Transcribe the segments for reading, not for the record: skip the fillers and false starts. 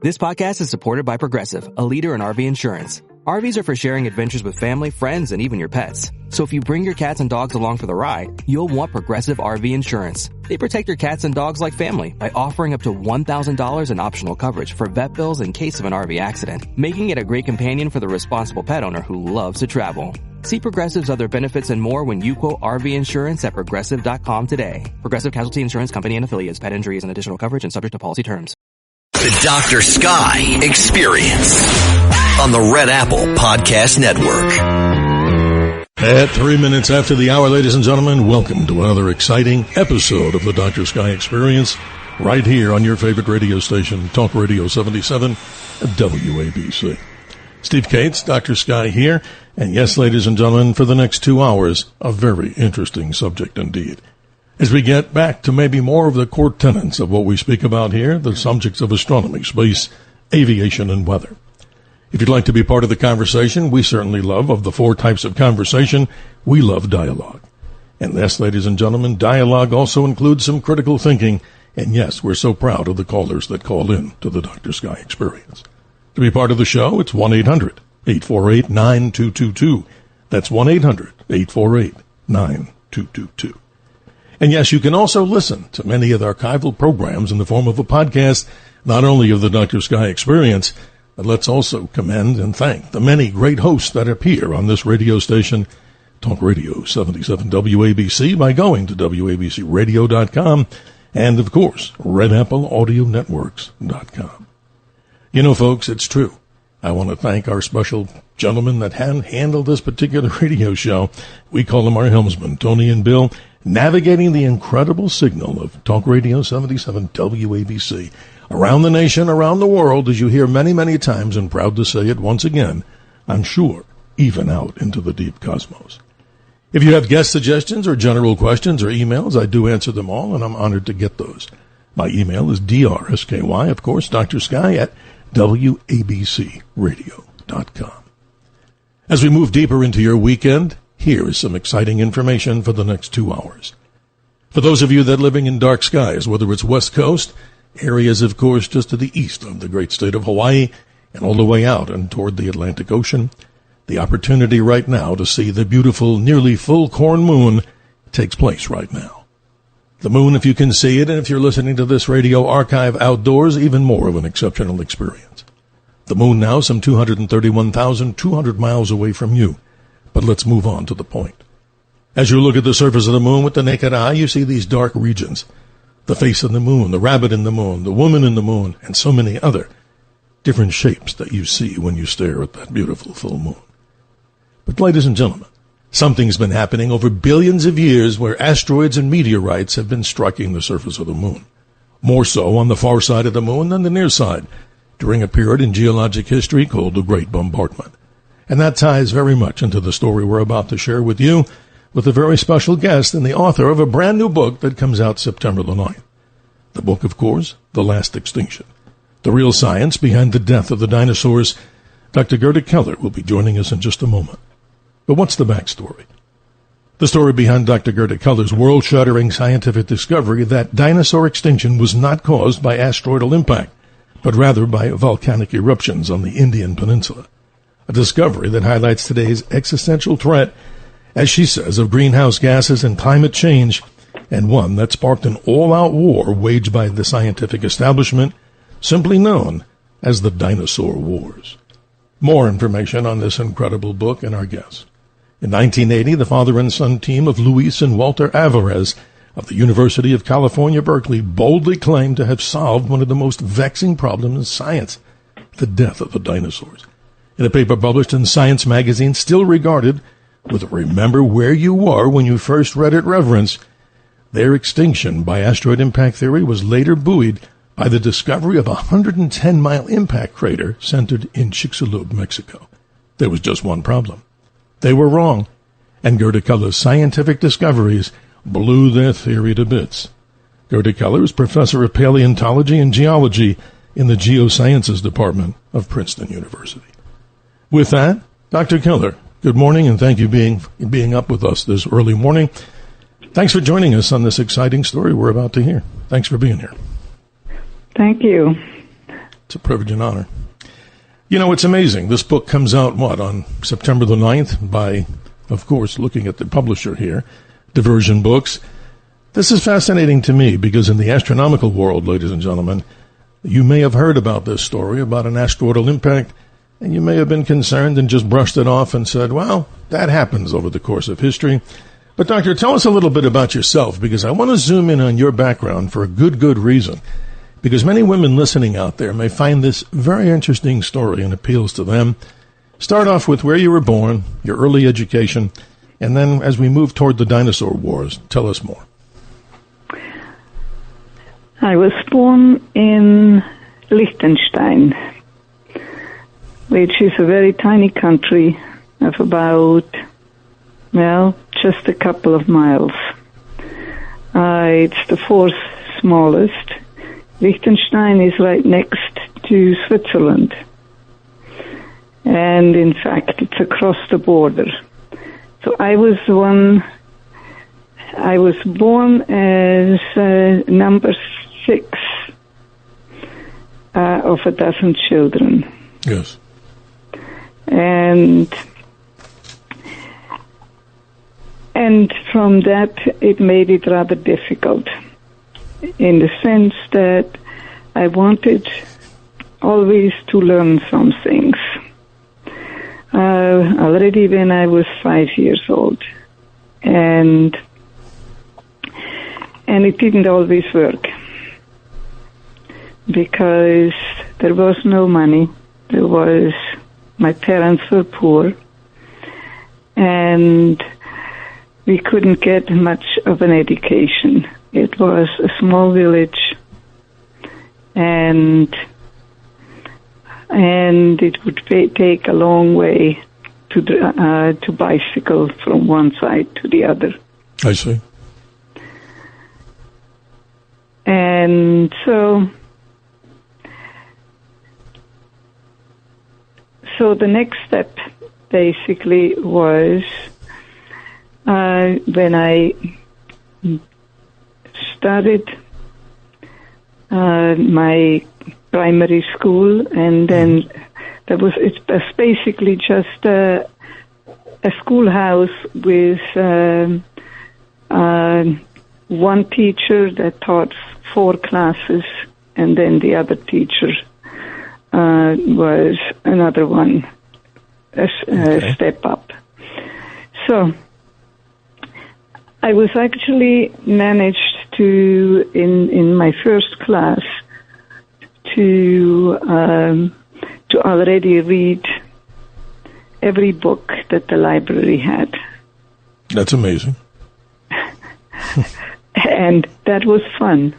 This podcast is supported by Progressive, a leader in RV insurance. RVs are for sharing adventures with family, friends, and even your pets. So if you bring your cats and dogs along for the ride, you'll want Progressive RV insurance. They protect your cats and dogs like family by offering up to $1,000 in optional coverage for vet bills in case of an RV accident, making it a great companion for the responsible pet owner who loves to travel. See Progressive's other benefits and more when you quote RV insurance at Progressive.com today. Progressive Casualty Insurance Company and Affiliates. Pet injuries and additional coverage and subject to policy terms. The Dr. Sky Experience on the Red Apple Podcast Network. At 3 minutes after the hour, ladies and gentlemen, welcome to another exciting episode of the Dr. Sky Experience right here on your favorite radio station, Talk Radio 77 WABC. Steve Cates, Dr. Sky here, and yes, ladies and gentlemen, for the next 2 hours, a very interesting subject indeed. As we get back to maybe more of the core tenets of what we speak about here, the subjects of astronomy, space, aviation, and weather. If you'd like to be part of the conversation, we certainly love, of the 4 types of conversation, we love dialogue. And yes, ladies and gentlemen, dialogue also includes some critical thinking, and yes, we're so proud of the callers that call in to the Dr. Sky Experience. To be part of the show, it's 1-800-848-9222. That's 1-800-848-9222. And yes, you can also listen to many of the archival programs in the form of a podcast, not only of the Dr. Sky Experience, but let's also commend and thank the many great hosts that appear on this radio station, Talk Radio 77 WABC, by going to WABCRadio.com and, of course, RedAppleAudioNetworks.com. You know, folks, it's true. I want to thank our special gentlemen that handled this particular radio show. We call them our helmsmen, Tony and Bill, navigating the incredible signal of Talk Radio 77 WABC around the nation, around the world, as you hear many, many times, and proud to say it once again, I'm sure, even out into the deep cosmos. If you have guest suggestions or general questions or emails, I do answer them all, and I'm honored to get those. My email is DRSKY, of course, Dr. Sky at WABCRadio.com. As we move deeper into your weekend, here is some exciting information for the next 2 hours. For those of you that are living in dark skies, whether it's West Coast, areas, of course, just to the east of the great state of Hawaii, and all the way out and toward the Atlantic Ocean, the opportunity right now to see the beautiful, nearly full corn moon takes place right now. The moon, if you can see it, and if you're listening to this radio archive outdoors, even more of an exceptional experience. The moon now some 231,200 miles away from you. But let's move on to the point. As you look at the surface of the moon with the naked eye, you see these dark regions. The face of the moon, the rabbit in the moon, the woman in the moon, and so many other different shapes that you see when you stare at that beautiful full moon. But ladies and gentlemen, something's been happening over billions of years where asteroids and meteorites have been striking the surface of the moon. More so on the far side of the moon than the near side, during a period in geologic history called the Great Bombardment. And that ties very much into the story we're about to share with you, with a very special guest and the author of a brand new book that comes out September the 9th. The book, of course, The Last Extinction. The real science behind the death of the dinosaurs. Dr. Gerda Keller will be joining us in just a moment. But what's the backstory? The story behind Dr. Gerda Keller's world-shattering scientific discovery that dinosaur extinction was not caused by asteroidal impact, but rather by volcanic eruptions on the Indian Peninsula. A discovery that highlights today's existential threat, as she says, of greenhouse gases and climate change, and one that sparked an all-out war waged by the scientific establishment, simply known as the Dinosaur Wars. More information on this incredible book and our guest. In 1980, the father and son team of Luis and Walter Alvarez of the University of California, Berkeley, boldly claimed to have solved one of the most vexing problems in science, the death of the dinosaurs. In a paper published in Science magazine, still regarded with a remember where you were when you first read it reverence, their extinction by asteroid impact theory was later buoyed by the discovery of a 110-mile impact crater centered in Chicxulub, Mexico. There was just one problem. They were wrong, and Gerda Keller's scientific discoveries blew their theory to bits. Gerda Keller is professor of paleontology and geology in the Geosciences Department of Princeton University. With that, Dr. Keller, good morning, and thank you being up with us this early morning. Thanks for joining us on this exciting story we're about to hear. Thanks for being here. Thank you. It's a privilege and honor. You know, it's amazing. This book comes out, on September the 9th by, of course, looking at the publisher here, Diversion Books. This is fascinating to me because in the astronomical world, ladies and gentlemen, you may have heard about this story, about an asteroidal impact, and you may have been concerned and just brushed it off and said, well, that happens over the course of history. But, Doctor, tell us a little bit about yourself, because I want to zoom in on your background for a good reason. Because many women listening out there may find this very interesting story and appeals to them. Start off with where you were born, your early education, and then as we move toward the dinosaur wars, tell us more. I was born in Liechtenstein, which is a very tiny country of about, just a couple of miles. It's the fourth smallest. Liechtenstein is right next to Switzerland. And in fact, it's across the border. So I was born as number 6 of a dozen children. Yes. And from that, it made it rather difficult, in the sense that I wanted always to learn some things. Already when I was 5 years old. And it didn't always work, because there was no money. My parents were poor, and we couldn't get much of an education. It was a small village, and it would take a long way to bicycle from one side to the other. I see. And so the next step basically was when I started my primary school, and then it's basically just a schoolhouse with one teacher that taught 4 classes, and then the other teacher was another one, a step up. So I was actually managed to, in my first class, to already read every book that the library had. That's amazing. And that was fun.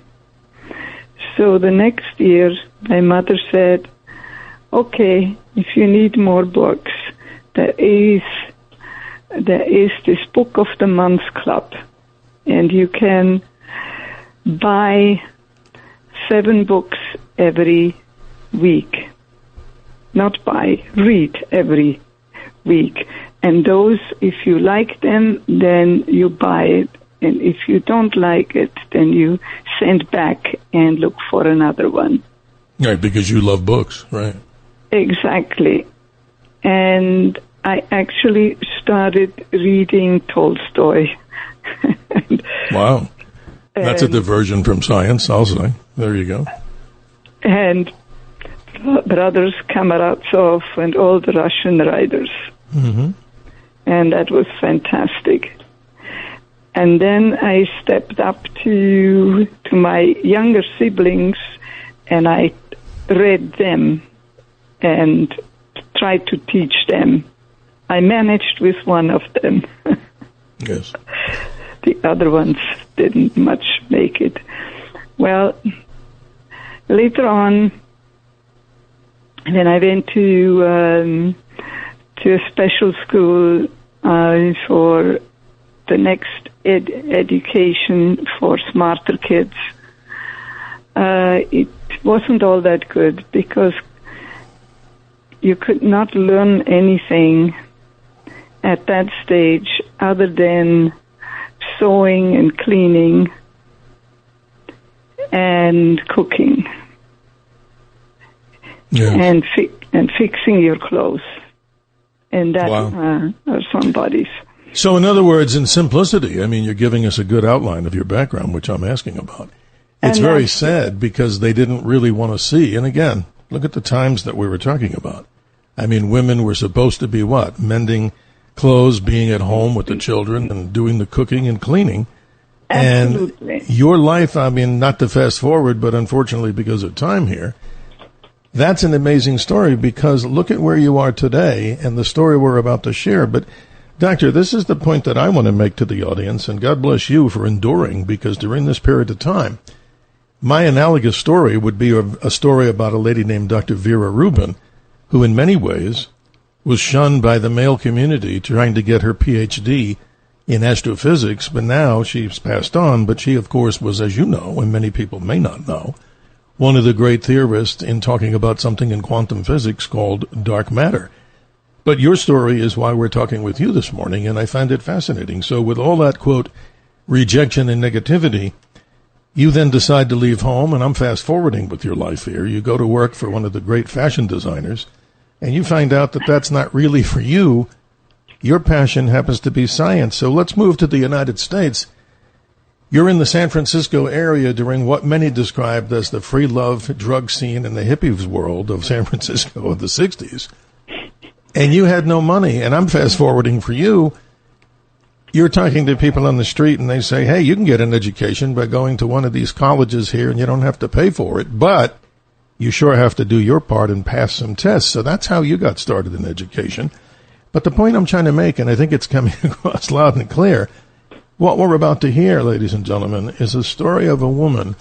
So the next year, my mother said, okay, if you need more books, there is this Book of the Month Club, and you can buy 7 books every week. Not buy, read every week. And those, if you like them, then you buy it. And if you don't like it, then you send back and look for another one. Right, because you love books, right? Exactly. And I actually started reading Tolstoy. Wow. That's a diversion from science, I'll say. There you go. And Brothers Kamaradzov and all the Russian writers. Mm-hmm. And that was fantastic. And then I stepped up to my younger siblings, and I read them and tried to teach them. I managed with one of them. Yes. The other ones didn't much make it. Well, later on, when I went to a special school for the next education for smarter kids, it wasn't all that good, because you could not learn anything at that stage other than sewing and cleaning and cooking. and fixing your clothes. And that are somebody's. So in other words, in simplicity, I mean, you're giving us a good outline of your background, which I'm asking about. It's very sad because they didn't really want to see. And again, look at the times that we were talking about. I mean, women were supposed to be what? Mending clothes, being at home with the children, and doing the cooking and cleaning. Absolutely. And your life, I mean, not to fast forward, but unfortunately because of time here, that's an amazing story because look at where you are today and the story we're about to share. But, Doctor, this is the point that I want to make to the audience, and God bless you for enduring, because during this period of time, my analogous story would be a story about a lady named Dr. Vera Rubin, who in many ways was shunned by the male community trying to get her Ph.D. in astrophysics, but now she's passed on. But she, of course, was, as you know, and many people may not know, one of the great theorists in talking about something in quantum physics called dark matter. But your story is why we're talking with you this morning, and I find it fascinating. So with all that, quote, rejection and negativity, you then decide to leave home, and I'm fast-forwarding with your life here. You go to work for one of the great fashion designers, and you find out that that's not really for you. Your passion happens to be science. So let's move to the United States. You're in the San Francisco area during what many described as the free love drug scene in the hippies world of San Francisco of the 60s. And you had no money. And I'm fast-forwarding for you. You're talking to people on the street, and they say, hey, you can get an education by going to one of these colleges here, and you don't have to pay for it. But you sure have to do your part and pass some tests. So that's how you got started in education. But the point I'm trying to make, and I think it's coming across loud and clear, what we're about to hear, ladies and gentlemen, is a story of a woman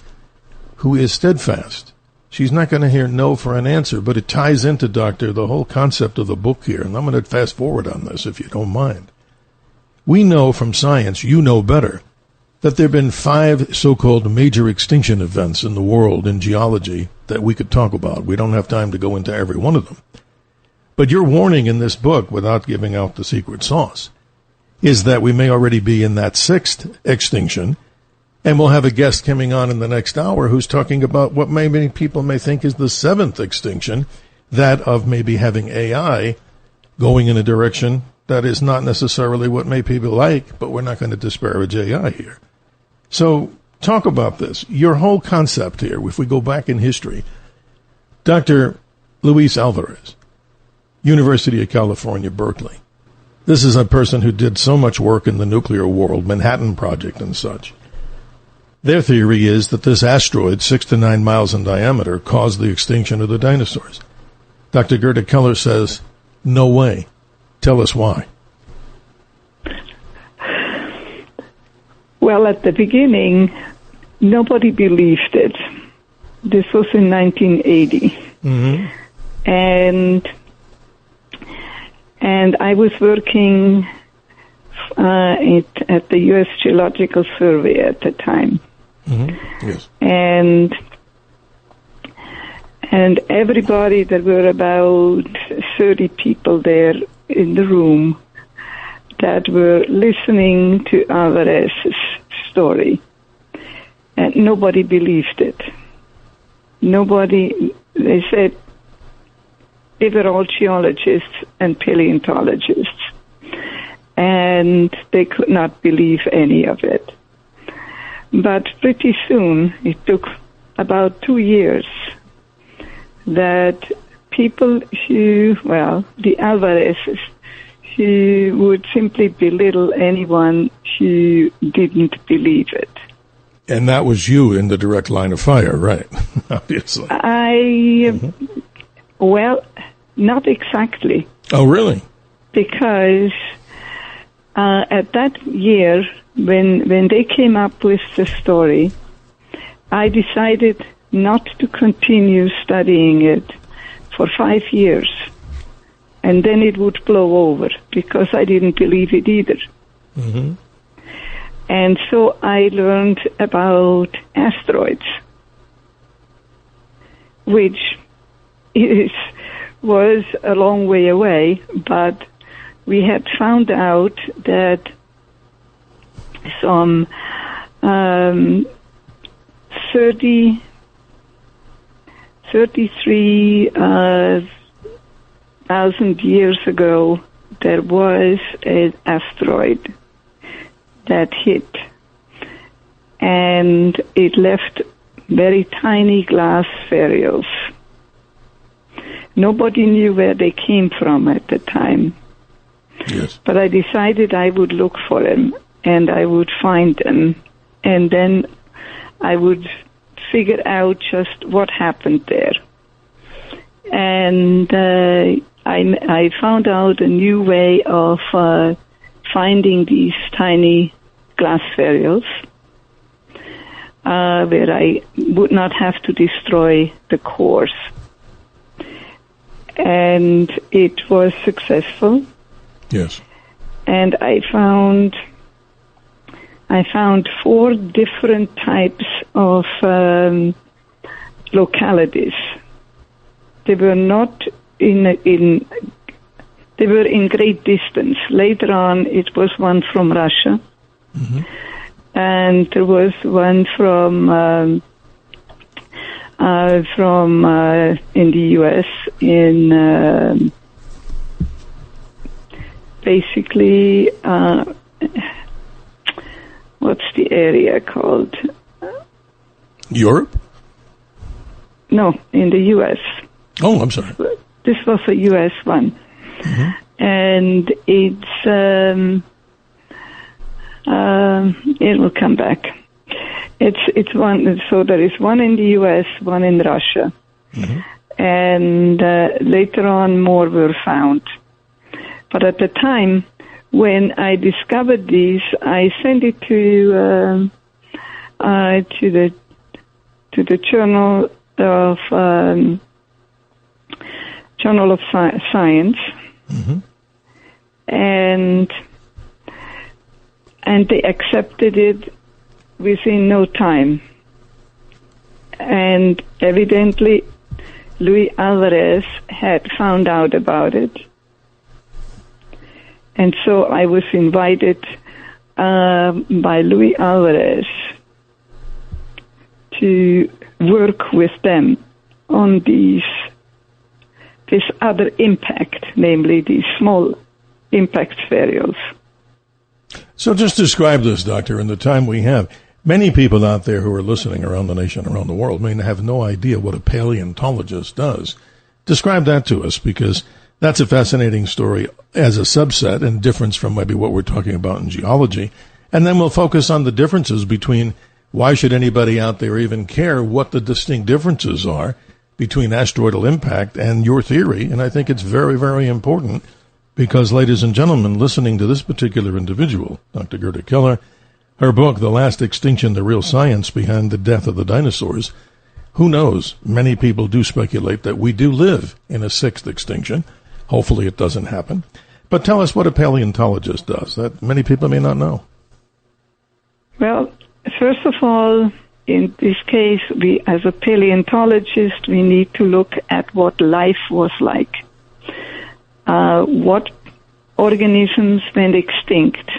who is steadfast. She's not going to hear no for an answer, but it ties into, Doctor, the whole concept of the book here. And I'm going to fast forward on this, if you don't mind. We know from science, you know better, that there have been 5 so-called major extinction events in the world in geology that we could talk about. We don't have time to go into every one of them. But your warning in this book, without giving out the secret sauce, is that we may already be in that 6th extinction, and we'll have a guest coming on in the next hour who's talking about what many people may think is the 7th extinction, that of maybe having AI going in a direction that is not necessarily what may people like, but we're not going to disparage AI here. So talk about this. Your whole concept here, if we go back in history, Dr. Luis Alvarez, University of California, Berkeley. This is a person who did so much work in the nuclear world, Manhattan Project and such. Their theory is that this asteroid, 6 to 9 miles in diameter, caused the extinction of the dinosaurs. Dr. Gerda Keller says, no way. Tell us why. Well, at the beginning, nobody believed it. This was in 1980. Mm-hmm. And I was working at the U.S. Geological Survey at the time. Mm-hmm. Yes. And everybody, there were about 30 people there in the room that were listening to Alvarez's story. And nobody believed it. They said, they were all geologists and paleontologists, and they could not believe any of it. But pretty soon, it took about 2 years, that people the Alvarezes, who would simply belittle anyone who didn't believe it. And that was you in the direct line of fire, right? Obviously. Well, not exactly. Oh, really? Because at that year, when they came up with the story, I decided not to continue studying it for 5 years. And then it would blow over, because I didn't believe it either. Mm-hmm. And so I learned about asteroids, which was a long way away, but we had found out that some 30 33,000 years ago, there was an asteroid that hit, and it left very tiny glass spherules. Nobody knew where they came from at the time. Yes. But I decided I would look for them, and I would find them, and then I would figure out just what happened there. And I found out a new way of finding these tiny glass spherules, where I would not have to destroy the cores. And it was successful. Yes. And I found 4 different types of localities. They were not they were in great distance. Later on, it was one from Russia, and there was one from in the U.S. in basically what's the area called? Europe? No, in the U.S. Oh, I'm sorry. This was a U.S. one. And it's, it will come back. It's one, so there is one in the U.S., one in Russia. And later on more were found. But at the time, when I discovered these, I sent it to the Journal of Science, and they accepted it within no time. And evidently, Luis Alvarez had found out about it. And so I was invited by Luis Alvarez to work with them on this other impact, namely these small impact spherules. So just describe this, Doctor, in the time we have. Many people out there who are listening around the nation, around the world, may have no idea what a paleontologist does. Describe that to us, because that's a fascinating story as a subset and difference from maybe what we're talking about in geology. And then we'll focus on the differences between why should anybody out there even care what the distinct differences are between asteroidal impact and your theory. And I think it's very, very important because, ladies and gentlemen, listening to this particular individual, Dr. Gerda Keller, her book, The Last Extinction, The Real Science Behind the Death of the Dinosaurs, who knows? Many people do speculate that we do live in a 6th extinction. Hopefully it doesn't happen. But tell us what a paleontologist does. That many people may not know. Well, first of all, in this case, we, as a paleontologist, we need to look at what life was like. What organisms went extinct?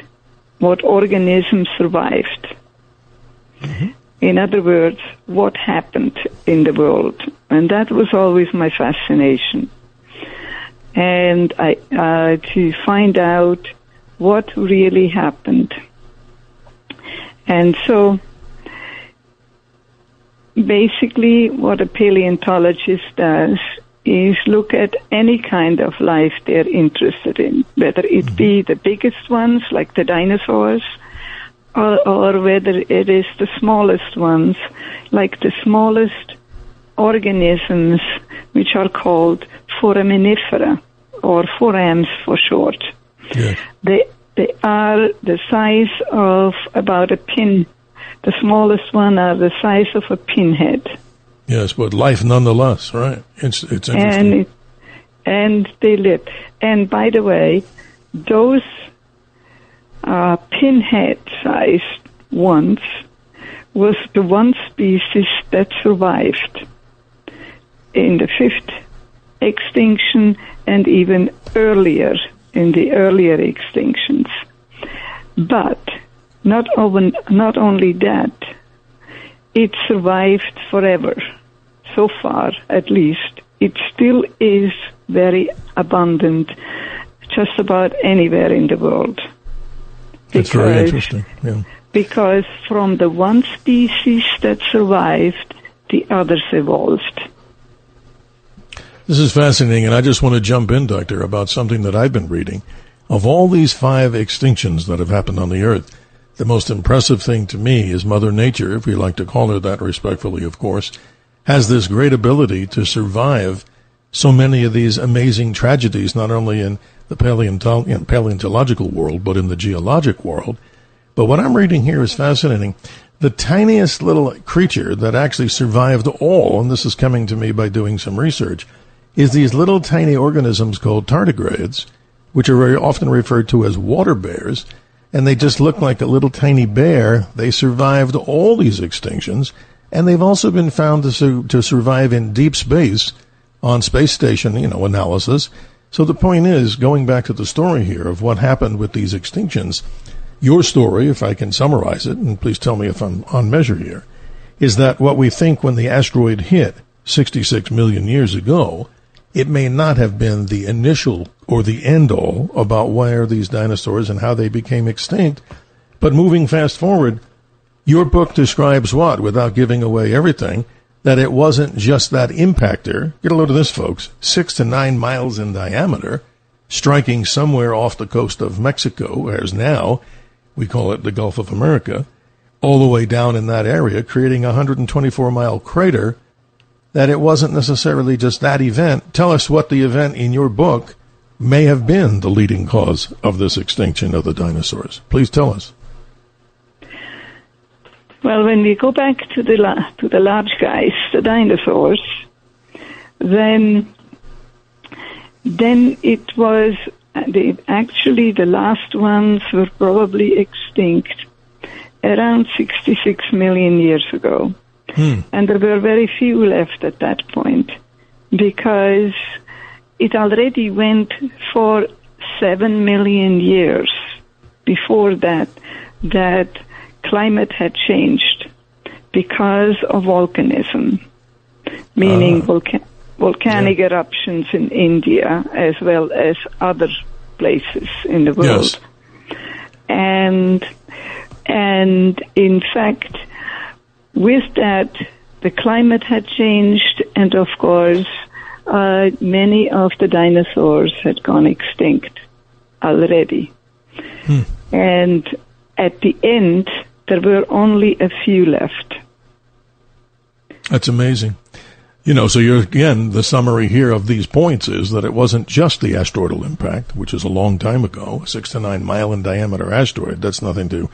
What organisms survived? In other words, what happened in the world? And that was always my fascination. And to find out what really happened. And so, basically, what a paleontologist does is look at any kind of life they're interested in, whether it be the biggest ones, like the dinosaurs, or whether it is the smallest ones, like the smallest organisms, which are called foraminifera, or forams for short. Yes. They are the size of about a pin. The smallest one are the size of a pinhead. Yes, but life nonetheless, right? It's interesting. And they live. And by the way, those pinhead-sized ones was the one species that survived in the 5th extinction and even earlier in the earlier extinctions. But not only that, it survived forever. so far at least, it still is very abundant just about anywhere in the world. That's very interesting. Yeah. Because from the one species that survived, the others evolved. This is fascinating, and I just want to jump in, Doctor, about something that I've been reading. Of all these 5 extinctions that have happened on the Earth, the most impressive thing to me is Mother Nature, if we like to call her that respectfully, of course, has this great ability to survive so many of these amazing tragedies, not only in the paleontological world, but in the geologic world. But what I'm reading here is fascinating. The tiniest little creature that actually survived all, and this is coming to me by doing some research, is these little tiny organisms called tardigrades, which are very often referred to as water bears, and they just look like a little tiny bear. They survived all these extinctions, and they've also been found to survive in deep space on space station, analysis. So the point is, going back to the story here of what happened with these extinctions, your story, if I can summarize it, and please tell me if I'm on measure here, is that what we think when the asteroid hit 66 million years ago, it may not have been the initial or the end-all about where these dinosaurs and how they became extinct. But moving fast forward, your book describes what, without giving away everything, that it wasn't just that impactor, get a load of this, folks, 6 to 9 miles in diameter, striking somewhere off the coast of Mexico, as now we call it the Gulf of America, all the way down in that area, creating a 124-mile crater, that it wasn't necessarily just that event. Tell us what the event in your book may have been the leading cause of this extinction of the dinosaurs. Please tell us. Well, when we go back to the large guys, the dinosaurs, then it was actually the last ones were probably extinct around 66 million years ago. And there were very few left at that point because it already went for 7 million years before that climate had changed because of volcanism, meaning volcanic eruptions in India as well as other places in the world. Yes. And in fact, with that, the climate had changed, and of course, many of the dinosaurs had gone extinct already. And at the end, there were only a few left. That's amazing. So again, the summary here of these points is that it wasn't just the asteroidal impact, which is a long time ago, 6 to 9 mile in diameter asteroid. That's nothing to,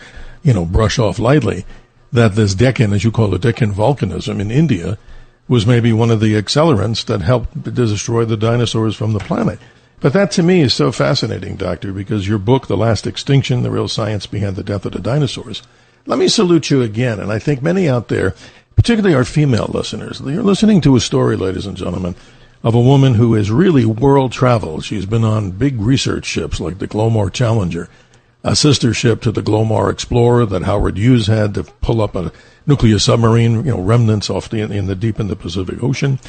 brush off lightly. That this Deccan, as you call it, Deccan volcanism in India, was maybe one of the accelerants that helped destroy the dinosaurs from the planet. But that to me is so fascinating, Doctor, because your book, The Last Extinction, The Real Science Behind the Death of the Dinosaurs, let me salute you again. And I think many out there, particularly our female listeners, you're listening to a story, ladies and gentlemen, of a woman who has really world traveled. She's been on big research ships like the Glomar Challenger, a sister ship to the Glomar Explorer that Howard Hughes had to pull up a nuclear submarine, remnants off in the deep in the Pacific Ocean.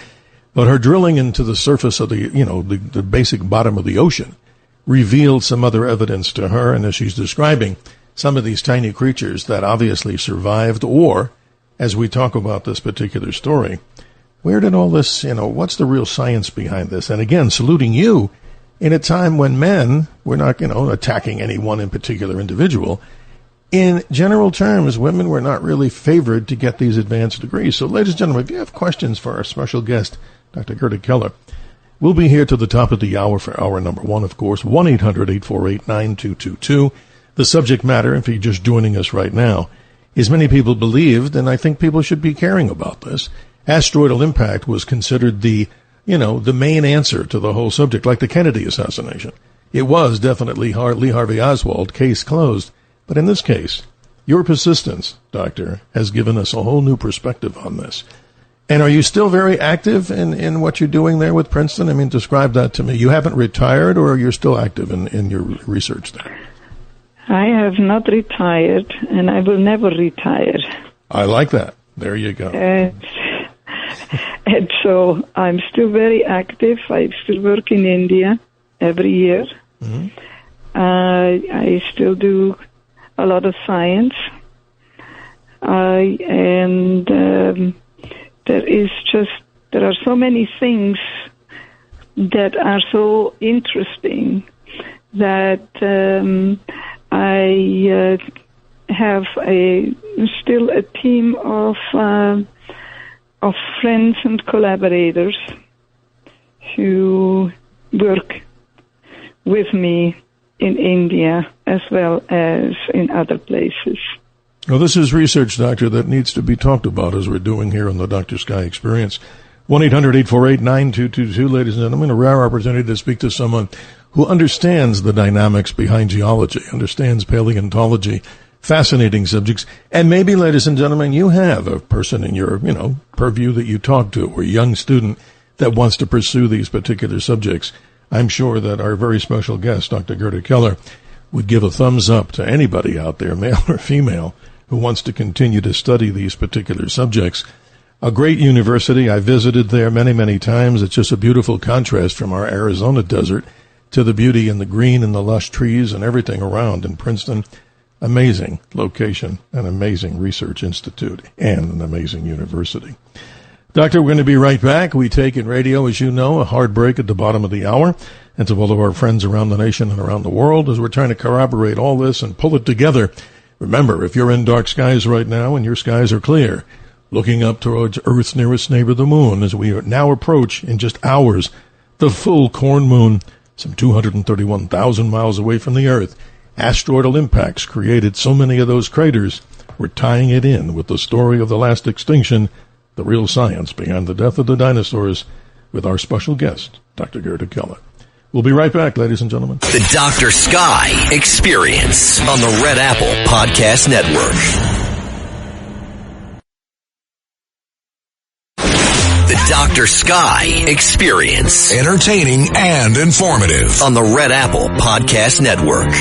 But her drilling into the surface of the basic bottom of the ocean revealed some other evidence to her. And as she's describing some of these tiny creatures that obviously survived, or as we talk about this particular story, where did all this, what's the real science behind this? And again, saluting you in a time when men were not, attacking any one in particular individual. In general terms, women were not really favored to get these advanced degrees. So, ladies and gentlemen, if you have questions for our special guest, Dr. Gerda Keller, we'll be here to the top of the hour for hour number 1, of course, 1-800-848-9222. The subject matter, if you're just joining us right now, is many people believed, and I think people should be caring about this, asteroidal impact was considered the main answer to the whole subject, like the Kennedy assassination. It was definitely Lee Harvey Oswald, case closed. But in this case, your persistence, Doctor, has given us a whole new perspective on this. And are you still very active in what you're doing there with Princeton? I mean, describe that to me. You haven't retired, or you're still active in your research there? I have not retired, and I will never retire. I like that. There you go. And so I'm still very active. I still work in India every year. Mm-hmm. I still do a lot of science. And there are so many things that are so interesting that I have still a team of friends and collaborators who work with me in India as well as in other places. Well, this is research, Doctor, that needs to be talked about as we're doing here on the Dr. Sky Experience. 1-800-848-9222, ladies and gentlemen, a rare opportunity to speak to someone who understands the dynamics behind geology, understands paleontology, fascinating subjects, and maybe, ladies and gentlemen, you have a person in your, purview that you talk to, or a young student that wants to pursue these particular subjects. I'm sure that our very special guest, Dr. Gerda Keller, would give a thumbs up to anybody out there, male or female, who wants to continue to study these particular subjects. A great university. I visited there many, many times. It's just a beautiful contrast from our Arizona desert to the beauty and the green and the lush trees and everything around in Princeton. Amazing location, an amazing research institute, and an amazing university. Doctor, we're going to be right back. We take in radio, as you know, a hard break at the bottom of the hour. And to all of our friends around the nation and around the world, as we're trying to corroborate all this and pull it together. Remember, if you're in dark skies right now and your skies are clear, looking up towards Earth's nearest neighbor, the moon, as we now approach in just hours the full corn moon, some 231,000 miles away from the Earth. Asteroidal impacts created so many of those craters. We're tying it in with the story of the last extinction, the real science behind the death of the dinosaurs, with our special guest, Dr. Gerda Keller. We'll be right back, ladies and gentlemen. The Dr. Sky Experience on the Red Apple Podcast Network. The Dr. Sky Experience. Entertaining and informative on the Red Apple Podcast Network.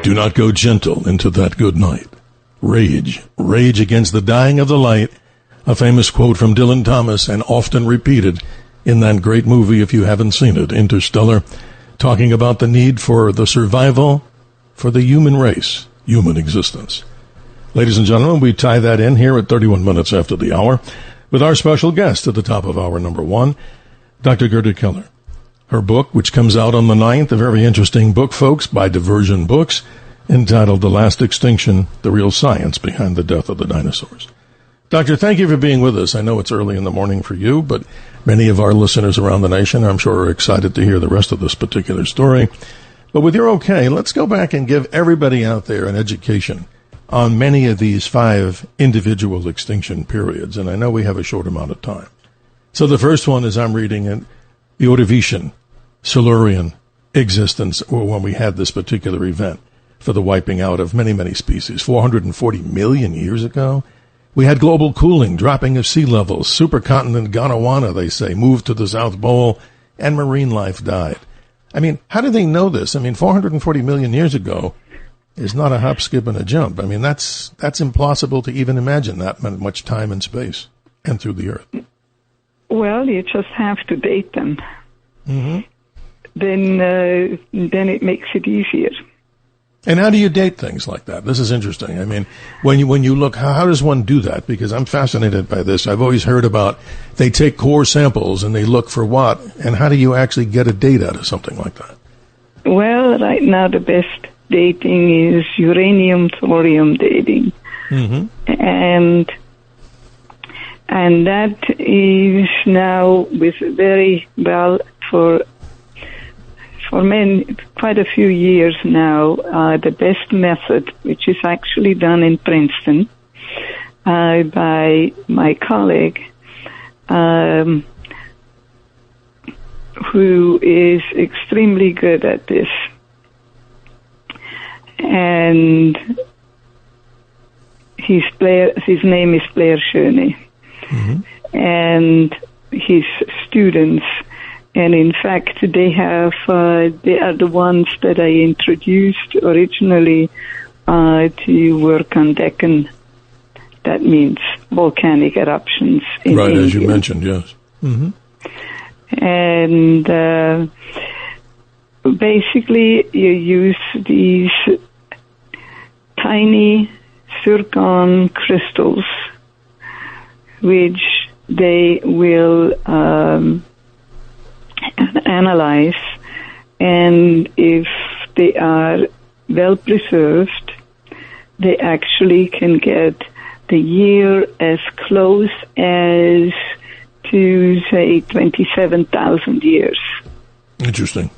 Do not go gentle into that good night. Rage against the dying of the light. A famous quote from Dylan Thomas and often repeated in that great movie, if you haven't seen it, Interstellar, talking about the need for the survival for the human race, human existence. Ladies and gentlemen, we tie that in here at 31 minutes after the hour with our special guest at the top of hour number one, Dr. Gerda Keller. Her book, which comes out on the 9th, a very interesting book, folks, by Diversion Books, entitled The Last Extinction, The Real Science Behind the Death of the Dinosaurs. Doctor, thank you for being with us. I know it's early in the morning for you, but many of our listeners around the nation, I'm sure, are excited to hear the rest of this particular story. But with your okay, let's go back and give everybody out there an education on many of these 5 individual extinction periods, and I know we have a short amount of time. So the first one, as I'm reading it, the Ordovician, Silurian existence, or when we had this particular event for the wiping out of many, many species, 440 million years ago. We had global cooling, dropping of sea levels, supercontinent Gondwana, they say, moved to the South Pole, and marine life died. I mean, how do they know this? I mean, 440 million years ago is not a hop, skip, and a jump. I mean, that's impossible to even imagine that much time and space and through the Earth. Well, you just have to date them. Mm-hmm. Then it makes it easier. And how do you date things like that? This is interesting. I mean, when you look, how does one do that? Because I'm fascinated by this. I've always heard about they take core samples and they look for what, and how do you actually get a date out of something like that? Well, right now the best dating is uranium-thorium dating. Mm-hmm. And that is now with very well for quite a few years now, the best method, which is actually done in Princeton by my colleague, who is extremely good at this. And his name is Blair Schöne. Mm-hmm. And his students. And in fact, they are the ones that I introduced originally to work on Deccan. That means volcanic eruptions in Right, India. as you mentioned, yes. Mm-hmm. And basically you use these tiny zircon crystals, which they will analyze, and if they are well preserved, they actually can get the year as close as to, say, 27,000 years. Interesting.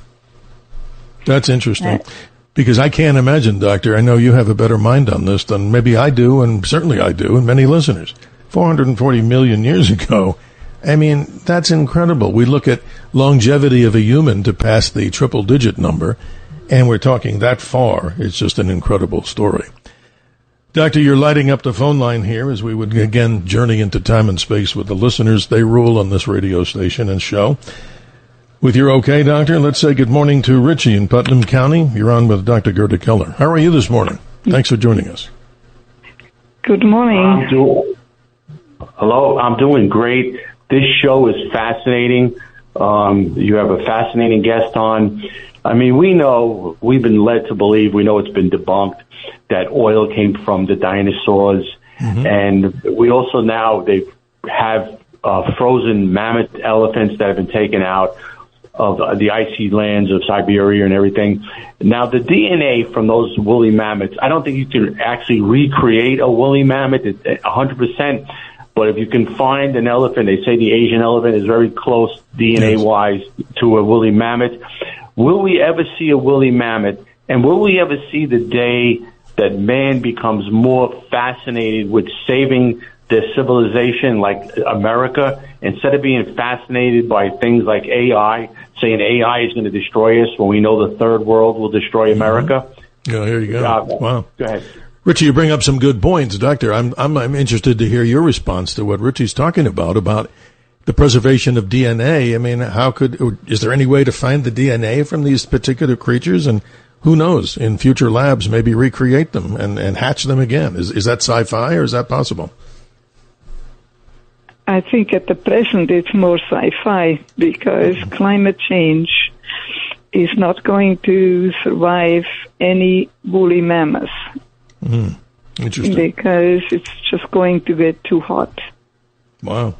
That's interesting. Because I can't imagine, Doctor, I know you have a better mind on this than maybe I do, and certainly I do, and many listeners. 440 million years ago, I mean, that's incredible. We look at longevity of a human to pass the triple-digit number, and we're talking that far. It's just an incredible story. Doctor, you're lighting up the phone line here as we would again journey into time and space with the listeners. They rule on this radio station and show. With your okay, Doctor, let's say good morning to Richie in Putnam County. You're on with Dr. Gerda Keller. How are you this morning? Thanks for joining us. Good morning. Hello, I'm doing great. This show is fascinating. You have a fascinating guest on. I mean, we've been led to believe, we know it's been debunked, that oil came from the dinosaurs. Mm-hmm. And we also now, they have frozen mammoth elephants that have been taken out of the icy lands of Siberia and everything. Now, the DNA from those woolly mammoths, I don't think you can actually recreate a woolly mammoth 100%. But if you can find an elephant, they say the Asian elephant is very close DNA-wise to a woolly mammoth. Will we ever see a woolly mammoth? And will we ever see the day that man becomes more fascinated with saving their civilization like America, instead of being fascinated by things like AI, saying AI is going to destroy us when we know the third world will destroy America? Yeah, here you go. Wow. Go ahead. Richie, you bring up some good points, Doctor. I'm interested to hear your response to what Richie's talking about the preservation of DNA. I mean, is there any way to find the DNA from these particular creatures? And who knows, in future labs, maybe recreate them and hatch them again. Is that sci-fi or is that possible? I think at the present it's more sci-fi because climate change is not going to survive any woolly mammoths. Interesting. Because it's just going to get too hot. Wow.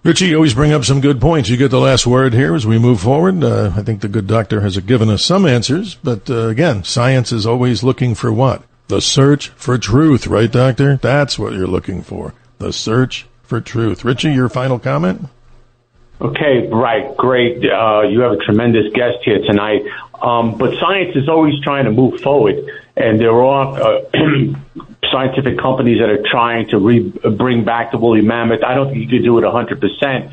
Richie, you always bring up some good points. You get the last word here as we move forward. I think the good doctor has given us some answers, but again, science is always looking for what? The search for truth, right, Doctor? That's what you're looking for. The search for truth. Richie, your final comment? Okay, right, great. You have a tremendous guest here tonight. But science is always trying to move forward, and there are scientific companies that are trying to bring back the woolly mammoth. I don't think you could do it 100%,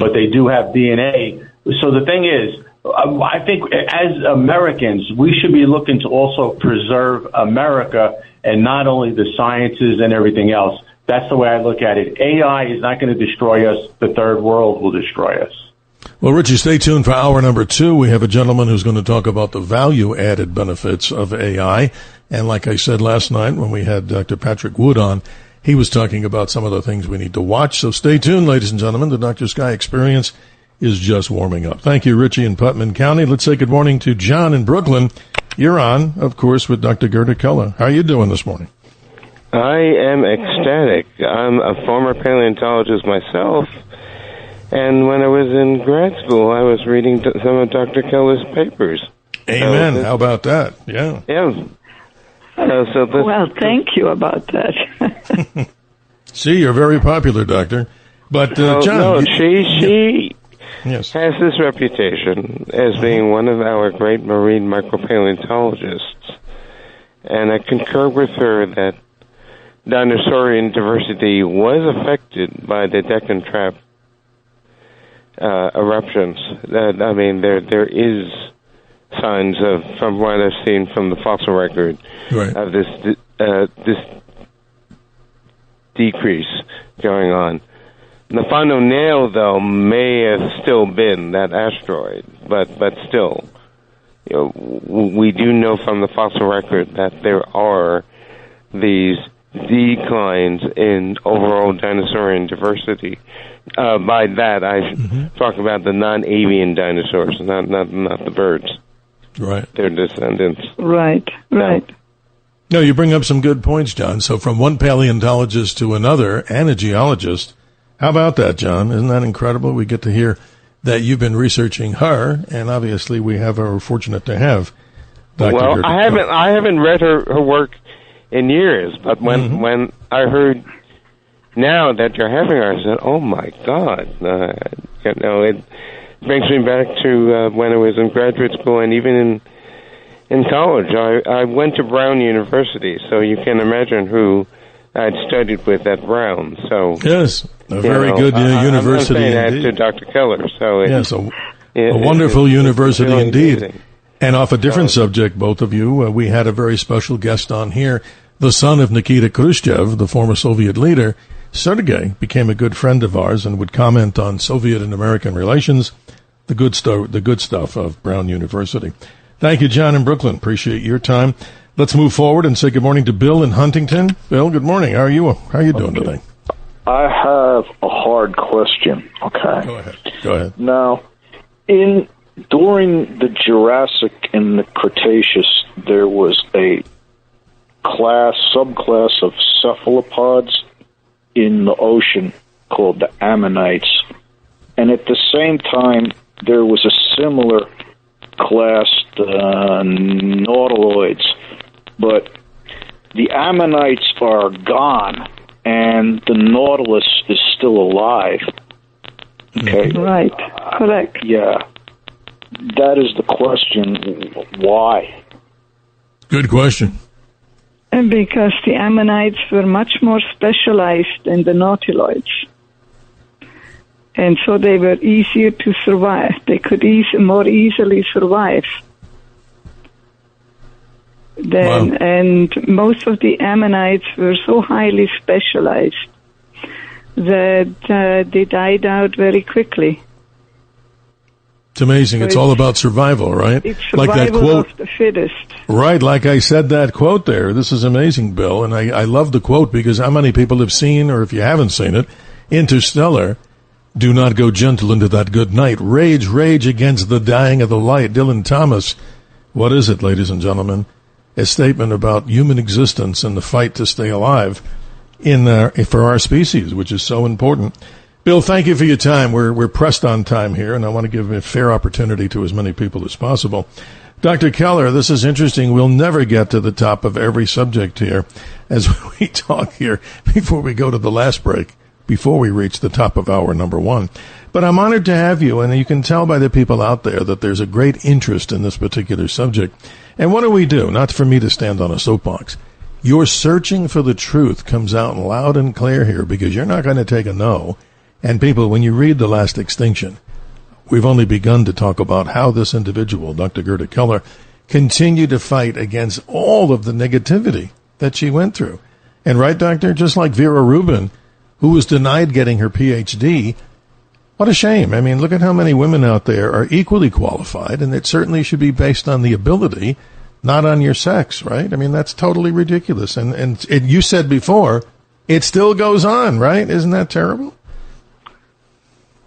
but they do have DNA. So the thing is, I think as Americans, we should be looking to also preserve America and not only the sciences and everything else. That's the way I look at it. AI is not going to destroy us. The third world will destroy us. Well, Richie, stay tuned for hour number 2. We have a gentleman who's going to talk about the value-added benefits of AI. And like I said last night when we had Dr. Patrick Wood on, he was talking about some of the things we need to watch. So stay tuned, ladies and gentlemen. The Dr. Sky Experience is just warming up. Thank you, Richie in Putnam County. Let's say good morning to John in Brooklyn. You're on, of course, with Dr. Gerda Keller. How are you doing this morning? I am ecstatic. I'm a former paleontologist myself, and when I was in grad school, I was reading some of Dr. Keller's papers. Amen. How about that? Yeah. Yeah. Well, thank you about that. See, you're very popular, Doctor. But, John... No, she yes. has this reputation as being one of our great marine micropaleontologists, and I concur with her that dinosaurian diversity was affected by the Deccan Trap eruptions. I mean, there is signs of, from what I've seen from the fossil record, right, of this decrease going on. The final nail, though, may have still been that asteroid, but still, we do know from the fossil record that there are these declines in overall dinosaurian diversity. By that, I talk about the non-avian dinosaurs, not the birds. Right. Their descendants. Right. No, you bring up some good points, John. So from one paleontologist to another and a geologist, how about that, John? Isn't that incredible? We get to hear that you've been researching her, and obviously we're fortunate to have Dr. Well, Gerda I haven't read her work in years, but when I heard now that you're having her, I said, "Oh my God!" It brings me back to when I was in graduate school and even in college. I went to Brown University, so you can imagine who I'd studied with at Brown. So yes, a very good university I'm saying indeed. that to Dr. Keller. So yes, a wonderful university really indeed. amazing. And off a different subject, both of you, we had a very special guest on here. The son of Nikita Khrushchev, the former Soviet leader, Sergei, became a good friend of ours and would comment on Soviet and American relations, the good stuff of Brown University. Thank you, John in Brooklyn. Appreciate your time. Let's move forward and say good morning to Bill in Huntington. Bill, good morning. How are you? How are you doing today? I have a hard question. Okay. Go ahead. Now, during the Jurassic and the Cretaceous, there was a subclass of cephalopods in the ocean called the ammonites. And at the same time, there was a similar class, the nautiloids. But the ammonites are gone, and the nautilus is still alive. Okay? Right. Correct. Yeah. That is the question. Why? Good question. And because the ammonites were much more specialized than the nautiloids. And so they were easier to survive. They could more easily survive. Wow. And most of the ammonites were so highly specialized that they died out very quickly. It's amazing. It's all about survival, right? It's survival like that quote, of the fittest. Right, like I said that quote there. This is amazing, Bill, and I love the quote because how many people have seen, or if you haven't seen it, Interstellar, do not go gentle into that good night. Rage, rage against the dying of the light. Dylan Thomas, what is it, ladies and gentlemen? A statement about human existence and the fight to stay alive for our species, which is so important. Bill, thank you for your time. We're pressed on time here, and I want to give a fair opportunity to as many people as possible. Dr. Keller, this is interesting. We'll never get to the top of every subject here as we talk here before we go to the last break, before we reach the top of hour number 1. But I'm honored to have you, and you can tell by the people out there that there's a great interest in this particular subject. And what do? Not for me to stand on a soapbox. Your searching for the truth comes out loud and clear here because you're not going to take a no. And people, when you read The Last Extinction, we've only begun to talk about how this individual, Dr. Gerda Keller, continued to fight against all of the negativity that she went through. And right, Doctor, just like Vera Rubin, who was denied getting her PhD, what a shame. I mean, look at how many women out there are equally qualified, and it certainly should be based on the ability, not on your sex, right? I mean, that's totally ridiculous. And you said before, it still goes on, right? Isn't that terrible?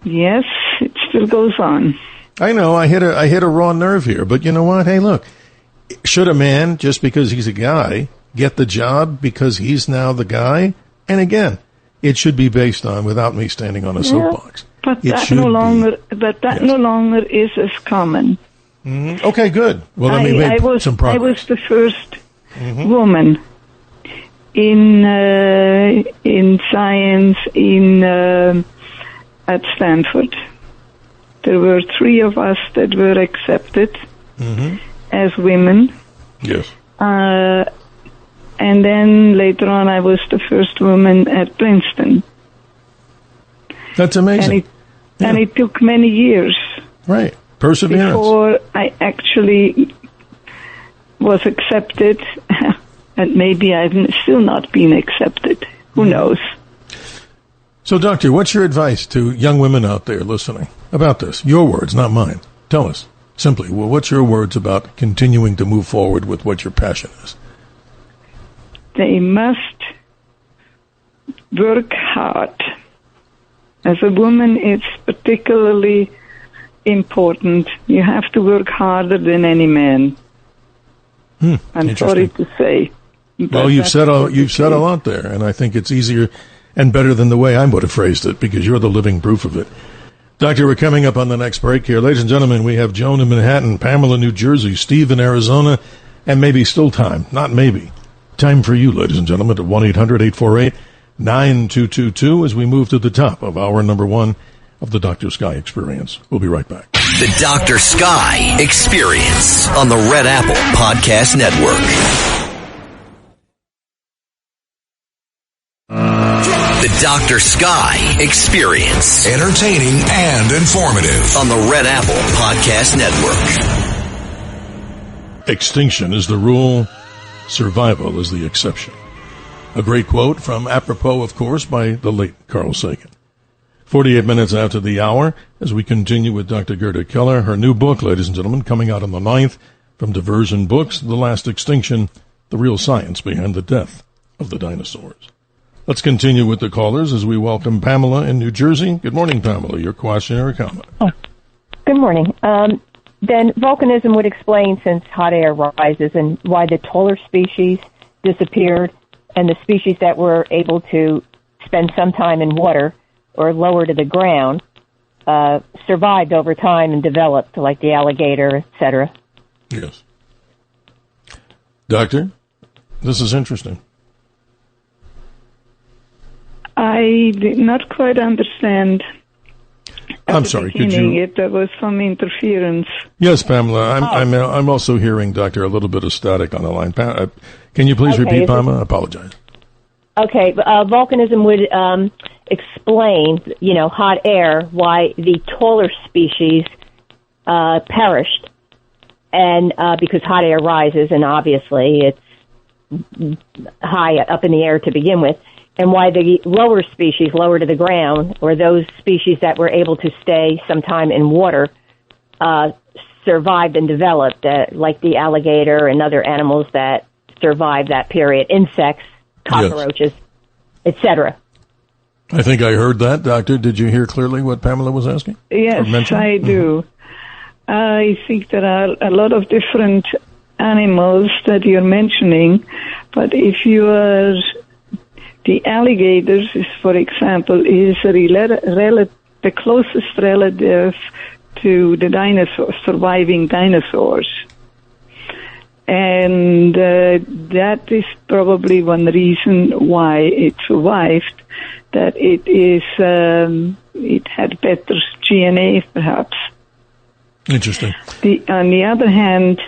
Yes, it still goes on. I know, I hit a raw nerve here, but you know what? Hey, look, should a man, just because he's a guy, get the job because he's now the guy? And again, it should be based on, without me standing on a soapbox. But that no longer is as common. Mm-hmm. Okay, good. Well, let me make some progress. I was the first woman in science at Stanford. There were 3 of us that were accepted as women. Yes. And then later on, I was the first woman at Princeton. That's amazing. And it took many years. Right. Perseverance. Before I actually was accepted. And maybe I've still not been accepted. Who knows? So, Doctor, what's your advice to young women out there listening about this? Your words, not mine. Tell us simply, well, what's your words about continuing to move forward with what your passion is? They must work hard. As a woman, it's particularly important. You have to work harder than any man. I'm sorry to say. Well, you've said a lot there, and I think it's easier and better than the way I would have phrased it, because you're the living proof of it. Doctor, we're coming up on the next break here. Ladies and gentlemen, we have Joan in Manhattan, Pamela, New Jersey, Steve in Arizona, and maybe still time, not maybe, time for you, ladies and gentlemen, at 1-800-848-9222 as we move to the top of hour number 1 of the Dr. Sky Experience. We'll be right back. The Dr. Sky Experience on the Red Apple Podcast Network. The Dr. Sky Experience. Entertaining and informative on the Red Apple Podcast Network. Extinction is the rule, survival is the exception. A great quote from, apropos, of course, by the late Carl Sagan. 48 minutes after the hour, as we continue with Dr. Gerda Keller, her new book, ladies and gentlemen, coming out on the 9th from Diversion Books, The Last Extinction, The Real Science Behind the Death of the Dinosaurs. Let's continue with the callers as we welcome Pamela in New Jersey. Good morning, Pamela. Your question or comment? Oh, good morning. Then volcanism would explain since hot air rises and why the taller species disappeared and the species that were able to spend some time in water or lower to the ground survived over time and developed, like the alligator, etc. Yes. Doctor, this is interesting. I did not quite understand. I'm sorry, could you? There was some interference. Yes, Pamela. I'm also hearing, Doctor, a little bit of static on the line. Can you please repeat, Pamela? I apologize. Okay, volcanism would explain, hot air, why the taller species perished, and because hot air rises, and obviously it's high up in the air to begin with, and why the lower species, lower to the ground, or those species that were able to stay some time in water, survived and developed, like the alligator and other animals that survived that period, insects, cockroaches, etc. I think I heard that, Doctor. Did you hear clearly what Pamela was asking? Yes, I do. I think there are a lot of different animals that you're mentioning, but if you are... The alligators, for example, is the closest relative to the surviving dinosaurs. And that is probably one reason why it survived, that it had better DNA, perhaps. Interesting. On the other hand,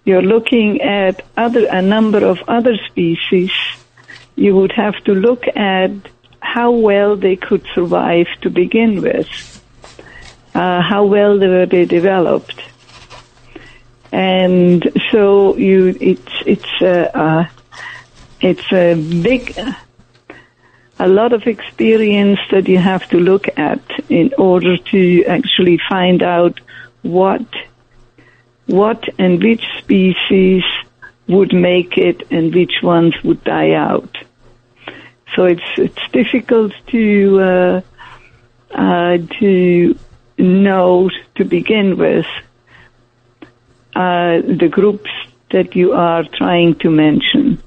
you're looking at a number of other species. You would have to look at how well they could survive to begin with, how well were they developed, and so it's a lot of experience that you have to look at in order to actually find out what and which species would make it and which ones would die out. So it's difficult to know to begin with the groups that you are trying to mention.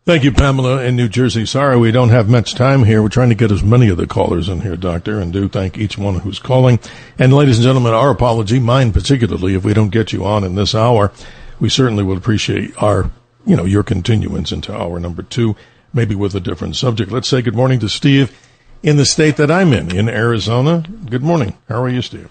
Thank you, Pamela in New Jersey. Sorry we don't have much time here. We're trying to get as many of the callers in here, Doctor, and do thank each one who's calling. And ladies and gentlemen, our apology, mine particularly, if we don't get you on in this hour. We certainly would appreciate your continuance into hour number 2, maybe with a different subject. Let's say good morning to Steve in the state that I'm in Arizona. Good morning. How are you, Steve?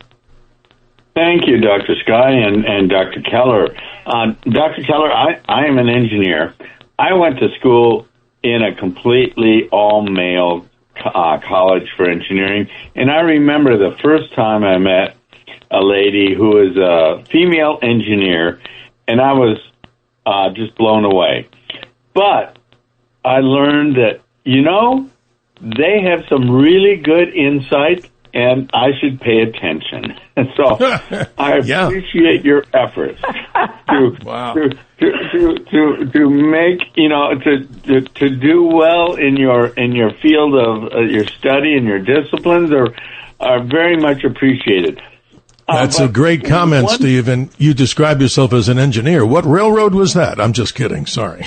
Thank you, Dr. Sky and Dr. Keller. Dr. Keller, I am an engineer. I went to school in a completely all-male college for engineering, and I remember the first time I met a lady who was a female engineer, and I was just blown away. But I learned that, they have some really good insight, and I should pay attention. So I appreciate your efforts. to make, to do well in your field of your study and your disciplines are very much appreciated. That's a great comment, Steve, and you describe yourself as an engineer. What railroad was that? I'm just kidding. Sorry.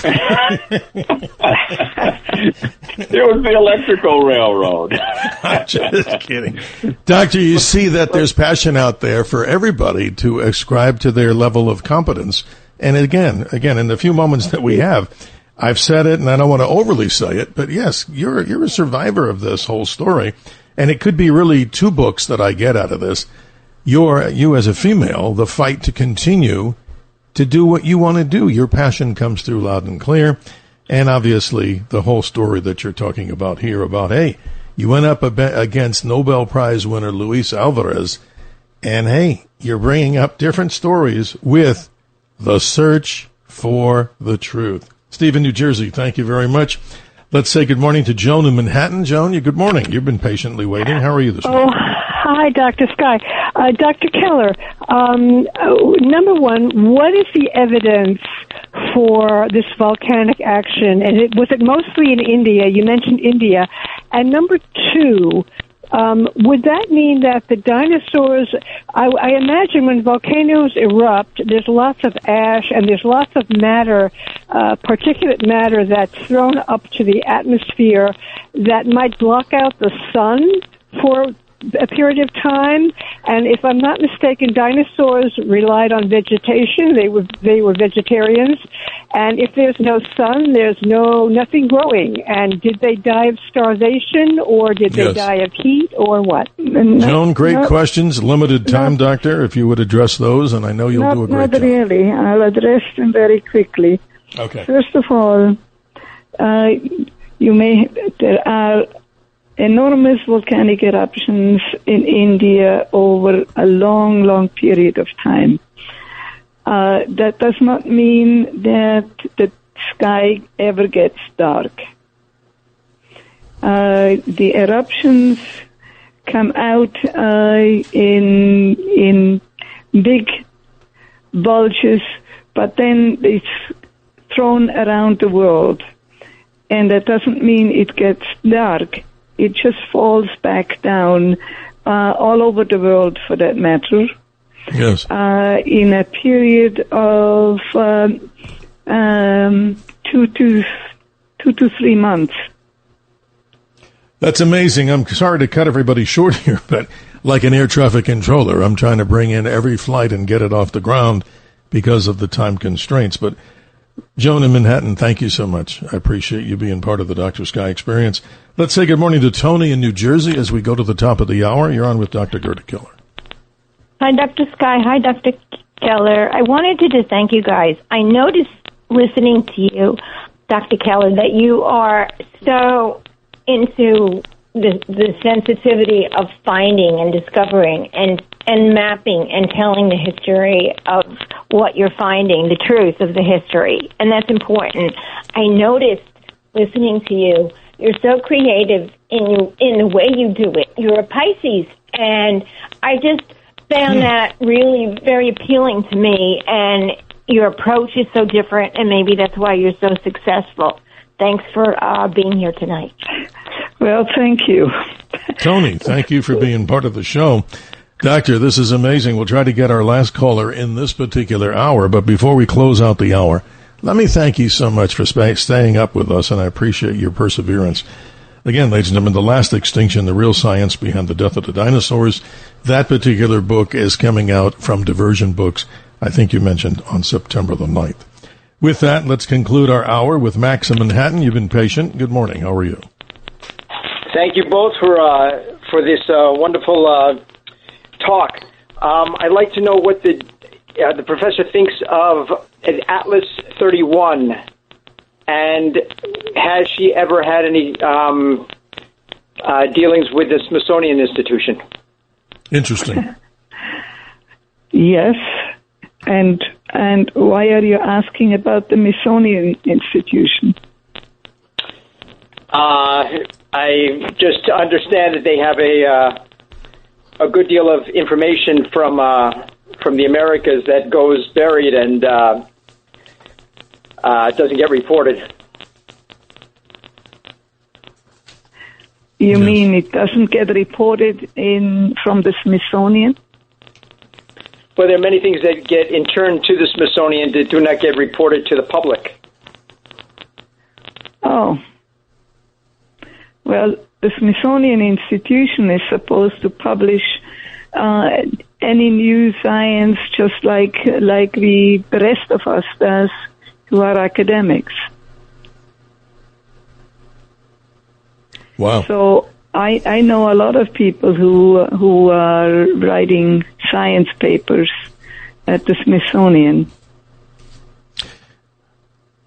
It was the electrical railroad. I'm just kidding. Doctor, you see that there's passion out there for everybody to ascribe to their level of competence. And again, in the few moments that we have, I've said it, and I don't want to overly say it, but yes, you're a survivor of this whole story. And it could be really two books that I get out of this. You as a female, the fight to continue to do what you want to do. Your passion comes through loud and clear. And obviously the whole story that you're talking about here about, hey, you went up against Nobel Prize winner Luis Alvarez, and hey, you're bringing up different stories with the search for the truth. Steve in New Jersey, thank you very much. Let's say good morning to Joan in Manhattan. Joan, good morning. You've been patiently waiting. How are you this morning? Hi, Dr. Sky. Dr. Keller, number one, what is the evidence for this volcanic action? And was it mostly in India? You mentioned India. And number two, would that mean that the dinosaurs, I imagine when volcanoes erupt, there's lots of ash and there's lots of matter, particulate matter that's thrown up to the atmosphere that might block out the sun for a period of time. And if I'm not mistaken, dinosaurs relied on vegetation. They were vegetarians. And if there's no sun, there's nothing growing. And did they die of starvation, or did they die of heat, or what? Joan, great questions. Limited time, Doctor, if you would address those, and I know you'll do a great job. Not really. I'll address them very quickly. Okay. First of all, there are enormous volcanic eruptions in India over a long, long period of time. That does not mean that the sky ever gets dark. The eruptions come out in big bulges, but then it's thrown around the world. And that doesn't mean it gets dark. It just falls back down all over the world, for that matter. Yes. In a period of 2 to 3 months. That's amazing. I'm sorry to cut everybody short here, but like an air traffic controller, I'm trying to bring in every flight and get it off the ground because of the time constraints. But Joan in Manhattan, thank you so much. I appreciate you being part of the Dr. Sky experience. Let's say good morning to Tony in New Jersey as we go to the top of the hour. You're on with Dr. Gerda Keller. Hi, Dr. Sky. Hi, Dr. Keller. I wanted to just thank you guys. I noticed listening to you, Dr. Keller, that you are so into the sensitivity of finding and discovering and mapping and telling the history of what you're finding, the truth of the history. And that's important. I noticed listening to you, you're so creative in the way you do it. You're a Pisces, and I just found that really very appealing to me, and your approach is so different, and maybe that's why you're so successful. Thanks for being here tonight. Well, thank you. Tony, thank you for being part of the show. Doctor, this is amazing. We'll try to get our last caller in this particular hour, but before we close out the hour, let me thank you so much for staying up with us, and I appreciate your perseverance. Again, ladies and gentlemen, The Last Extinction, The Real Science Behind the Death of the Dinosaurs. That particular book is coming out from Diversion Books, I think you mentioned, on September the 9th. With that, let's conclude our hour with Max in Manhattan. You've been patient. Good morning. How are you? Thank you both for this wonderful talk. I'd like to know what the professor thinks of an Atlas 31, and has she ever had any dealings with the Smithsonian Institution? Interesting. Yes, and why are you asking about the Smithsonian Institution? I just understand that they have a good deal of information from from the Americas that goes buried and doesn't get reported. You mean it doesn't get reported from the Smithsonian? Well, there are many things that get interned to the Smithsonian that do not get reported to the public. Oh. Well, the Smithsonian Institution is supposed to publish any new science just like the rest of us does who are academics. Wow. So I know a lot of people who are writing science papers at the Smithsonian.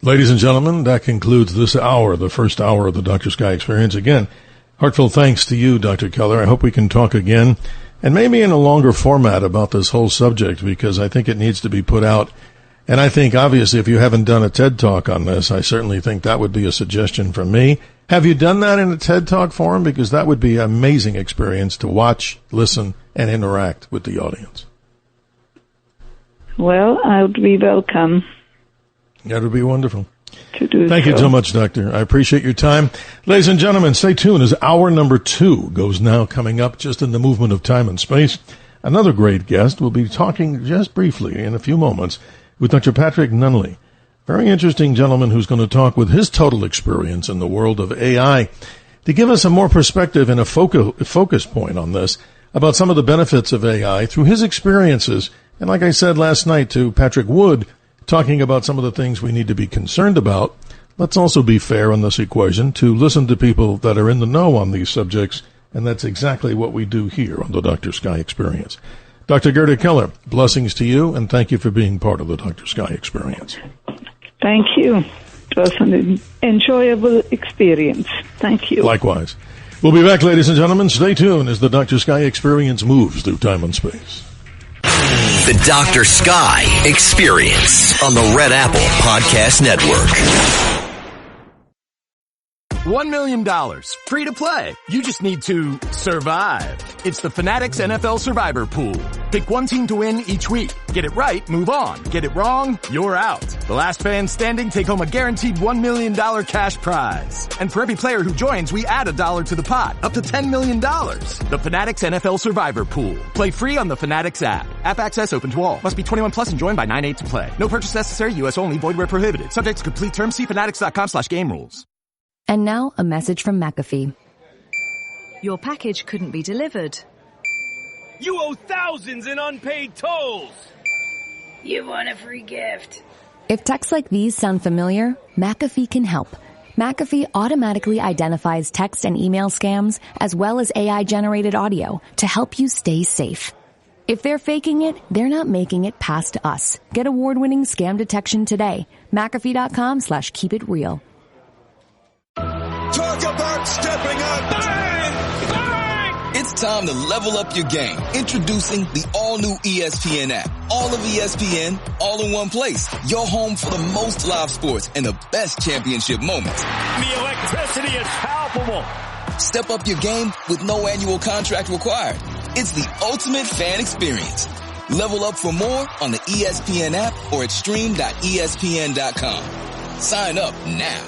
Ladies and gentlemen, that concludes this hour, the first hour of the Dr. Sky Experience. Again, heartfelt thanks to you, Dr. Keller. I hope we can talk again, and maybe in a longer format about this whole subject, because I think it needs to be put out. And I think, obviously, if you haven't done a TED Talk on this, I certainly think that would be a suggestion from me. Have you done that in a TED Talk forum? Because that would be an amazing experience to watch, listen, and interact with the audience. Well, I'll be welcome. That would be wonderful. Thank you so much, Doctor. I appreciate your time. Ladies and gentlemen, stay tuned as hour number 2 goes now, coming up just in the movement of time and space. Another great guest will be talking just briefly in a few moments with Dr. Patrick Nunley. Very interesting gentleman who's going to talk with his total experience in the world of AI to give us a more perspective and a focus point on this about some of the benefits of AI through his experiences. And like I said last night to Patrick Wood, talking about some of the things we need to be concerned about. Let's also be fair on this equation to listen to people that are in the know on these subjects, and that's exactly what we do here on the Dr. Sky Experience. Dr. Gerda Keller, blessings to you, and thank you for being part of the Dr. Sky Experience. Thank you. It was an enjoyable experience. Thank you. Likewise. We'll be back, ladies and gentlemen. Stay tuned as the Dr. Sky Experience moves through time and space. The Dr. Sky Experience on the Red Apple Podcast Network. $1 million. Free to play. You just need to survive. It's the Fanatics NFL Survivor Pool. Pick one team to win each week. Get it right, move on. Get it wrong, you're out. The last fan standing take home a guaranteed $1 million cash prize. And for every player who joins, we add $1 to the pot, up to $10 million. The Fanatics NFL Survivor Pool. Play free on the Fanatics app. App access open to all. Must be 21 plus and joined by 9/8 to play. No purchase necessary. U.S. only. Void where prohibited. Subject to complete terms. See fanatics.com/game rules. And now a message from McAfee. Your package couldn't be delivered. You owe thousands in unpaid tolls. You want a free gift. If texts like these sound familiar, McAfee can help. McAfee automatically identifies text and email scams as well as AI-generated audio to help you stay safe. If they're faking it, they're not making it past us. Get award-winning scam detection today. McAfee.com/keepitreal. Talk about stepping up. Bang! Bang! It's time to level up your game. Introducing the all-new ESPN app. All of ESPN, all in one place. Your home for the most live sports and the best championship moments. The electricity is palpable. Step up your game with no annual contract required. It's the ultimate fan experience. Level up for more on the ESPN app or at stream.espn.com. Sign up now.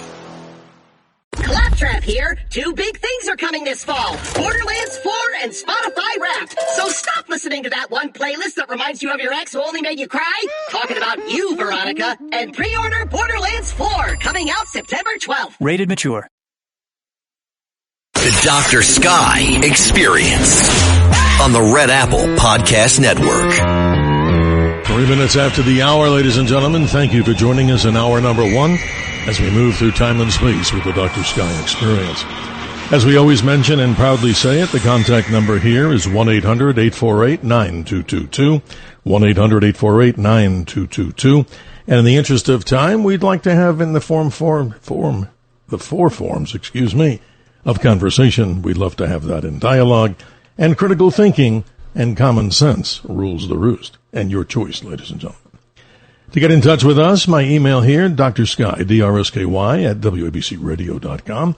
Claptrap here. 2 big things are coming this fall. Borderlands 4 and Spotify Wrapped. So stop listening to that one playlist that reminds you of your ex who only made you cry. Talking about you, Veronica. And pre-order Borderlands 4, coming out September 12th. Rated mature. The Dr. Sky Experience on the Red Apple Podcast Network. 3 minutes after the hour, ladies and gentlemen, thank you for joining us in hour number 1 as we move through time and space with the Dr. Sky Experience. As we always mention and proudly say it, the contact number here is 1-800-848-9222, 1-800-848-9222. And in the interest of time, we'd like to have in the four forms of conversation. We'd love to have that in dialogue, and critical thinking and common sense rules the roost. And your choice, ladies and gentlemen. To get in touch with us, my email here, drsky, DRSKY, at WABCradio.com.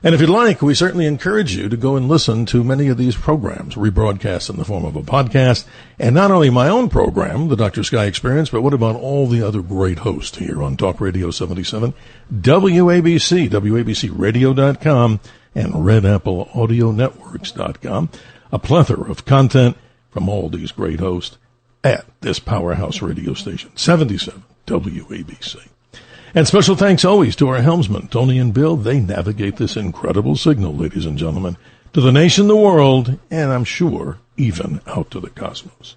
And if you'd like, we certainly encourage you to go and listen to many of these programs, rebroadcast in the form of a podcast. And not only my own program, the Dr. Sky Experience, but what about all the other great hosts here on Talk Radio 77, WABC, WABCRadio.com, and RedAppleAudioNetworks.com. A plethora of content from all these great hosts at this powerhouse radio station, 77 WABC. And special thanks always to our helmsmen, Tony and Bill. They navigate this incredible signal, ladies and gentlemen, to the nation, the world, and I'm sure even out to the cosmos.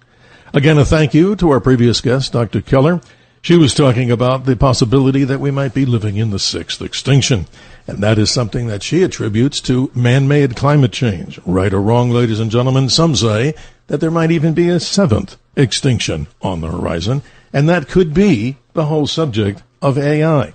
Again, a thank you to our previous guest, Dr. Keller. She was talking about the possibility that we might be living in the sixth extinction, and that is something that she attributes to man-made climate change. Right or wrong, ladies and gentlemen, some say that there might even be a seventh extinction on the horizon, and that could be the whole subject of AI.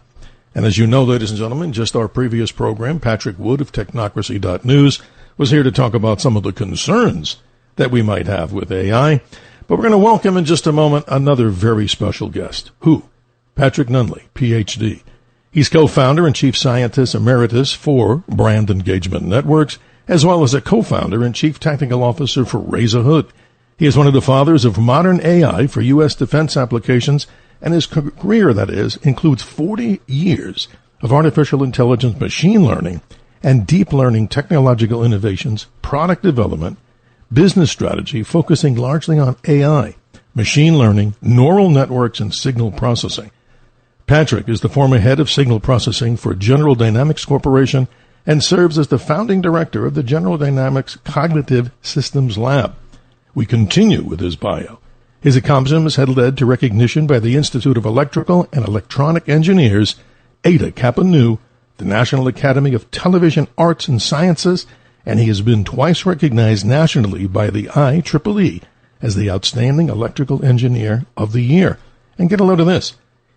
And as you know, ladies and gentlemen, just our previous program, Patrick Wood of Technocracy.news was here to talk about some of the concerns that we might have with AI. But we're going to welcome in just a moment another very special guest. Who? Patrick Nunley, Ph.D. He's co-founder and chief scientist emeritus for Brand Engagement Networks, as well as a co-founder and chief technical officer for Razorhood. He is one of the fathers of modern AI for U.S. defense applications, and his career, that is, includes 40 years of artificial intelligence, machine learning, and deep learning technological innovations, product development, business strategy, focusing largely on AI, machine learning, neural networks, and signal processing. Patrick is the former head of signal processing for General Dynamics Corporation and serves as the founding director of the General Dynamics Cognitive Systems Lab. We continue with his bio. His accomplishments had led to recognition by the Institute of Electrical and Electronic Engineers, Eta Kappa Nu, the National Academy of Television Arts and Sciences, and he has been twice recognized nationally by the IEEE as the Outstanding Electrical Engineer of the Year. And get a load of this.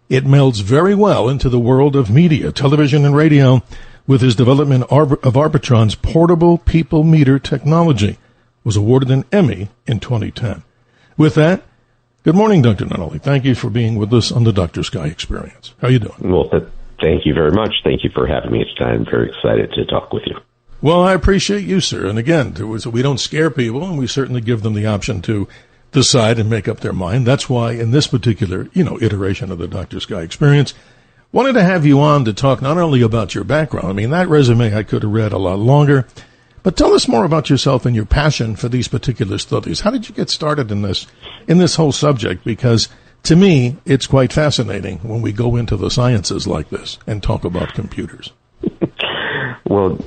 It melds very well into the world of media, television, and radio with his development of Arbitron's portable people meter technology. Was awarded an Emmy in 2010. With that, good morning, Dr. Nunley. Thank you for being with us on the Dr. Sky Experience. How are you doing? Well, thank you very much. Thank you for having me. I'm very excited to talk with you. Well, I appreciate you, sir. And again, we don't scare people, and we certainly give them the option to decide and make up their mind. That's why in this particular, iteration of the Dr. Sky Experience, wanted to have you on to talk not only about your background. I mean, that resume I could have read a lot longer. But tell us more about yourself and your passion for these particular studies. How did you get started in this whole subject? Because to me, it's quite fascinating when we go into the sciences like this and talk about computers. Well,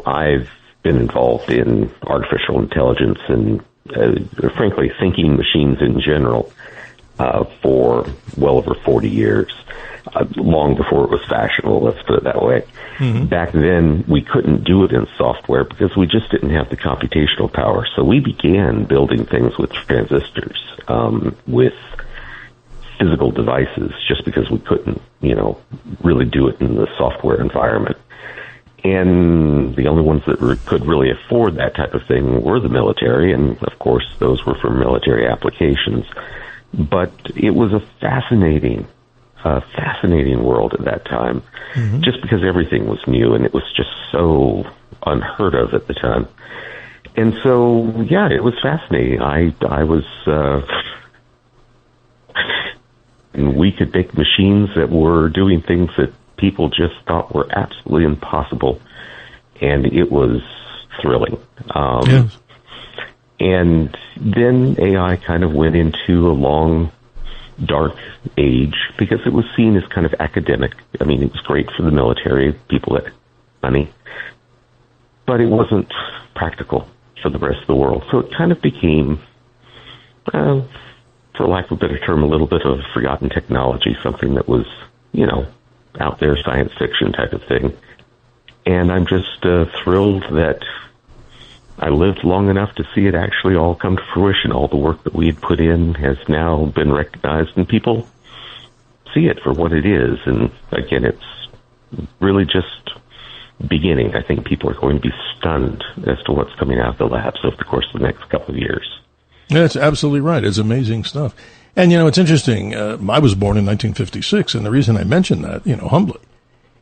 I've been involved in artificial intelligence and, frankly, thinking machines in general for well over 40 years. Long before it was fashionable, let's put it that way. Mm-hmm. Back then, we couldn't do it in software because we just didn't have the computational power. So we began building things with transistors, with physical devices, just because we couldn't, really do it in the software environment. And the only ones that could really afford that type of thing were the military, and of course, those were for military applications. But it was a fascinating world at that time, mm-hmm. just because everything was new and it was just so unheard of at the time. And so, yeah, it was fascinating. I was, and we could make machines that were doing things that people just thought were absolutely impossible, and it was thrilling. Yes. And then AI kind of went into a long, dark age because it was seen as kind of academic. I mean, it was great for the military, people that had money, but it wasn't practical for the rest of the world. So it kind of became, for lack of a better term, a little bit of forgotten technology, something that was, out there, science fiction type of thing. And I'm just thrilled that I lived long enough to see it actually all come to fruition. All the work that we had put in has now been recognized, and people see it for what it is. And again, it's really just beginning. I think people are going to be stunned as to what's coming out of the labs over the course of the next couple of years. That's absolutely right. It's amazing stuff. And, it's interesting. I was born in 1956, and the reason I mention that, humbly,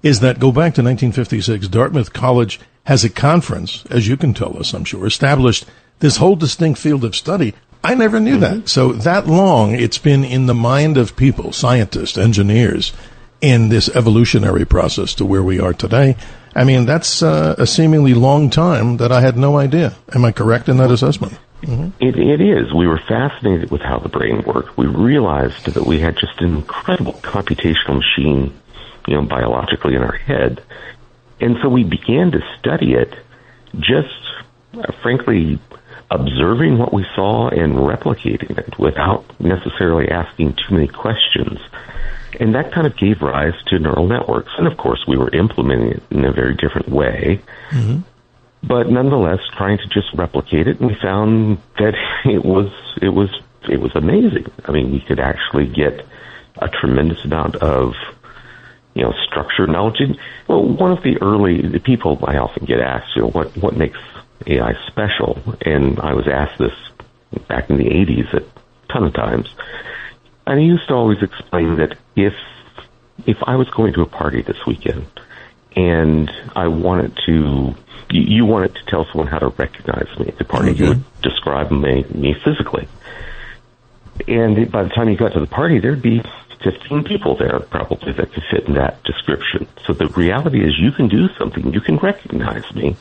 is that go back to 1956, Dartmouth College has a conference, as you can tell us, I'm sure, established this whole distinct field of study. I never knew that. So that long, it's been in the mind of people, scientists, engineers, in this evolutionary process to where we are today. I mean, that's a seemingly long time that I had no idea. Am I correct in that assessment? Mm-hmm. It is. We were fascinated with how the brain worked. We realized that we had just an incredible computational machine, biologically in our head. And so we began to study it, just frankly observing what we saw and replicating it without necessarily asking too many questions. And that kind of gave rise to neural networks. And of course, we were implementing it in a very different way. Mm-hmm. But nonetheless, trying to just replicate it, and we found that it was amazing. I mean, we could actually get a tremendous amount of, structured knowledge. And, one of the people I often get asked, what makes AI special? And I was asked this back in the 80s a ton of times. And I used to always explain that if I was going to a party this weekend and I wanted to, you wanted to tell someone how to recognize me at the party, you would describe me physically. And by the time you got to the party, there'd be 15 people there probably that could fit in that description. So the reality is you can do something, you can recognize me,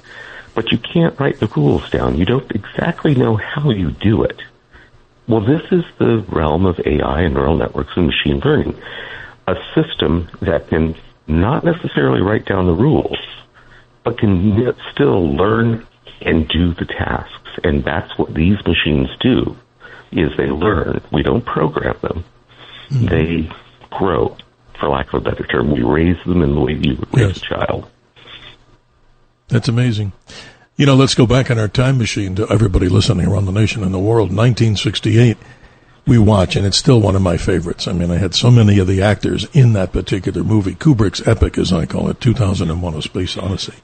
but you can't write the rules down. You don't exactly know how you do it. Well, this is the realm of AI and neural networks and machine learning, a system that can not necessarily write down the rules, but can still learn and do the tasks. And that's what these machines do, is they learn. We don't program them. Mm-hmm. They grow, for lack of a better term. We raise them in the way you would raise a child. That's amazing. Let's go back in our time machine to everybody listening around the nation and the world. 1968, we watch, and it's still one of my favorites. I mean, I had so many of the actors in that particular movie, Kubrick's epic, as I call it, 2001: A Space Odyssey.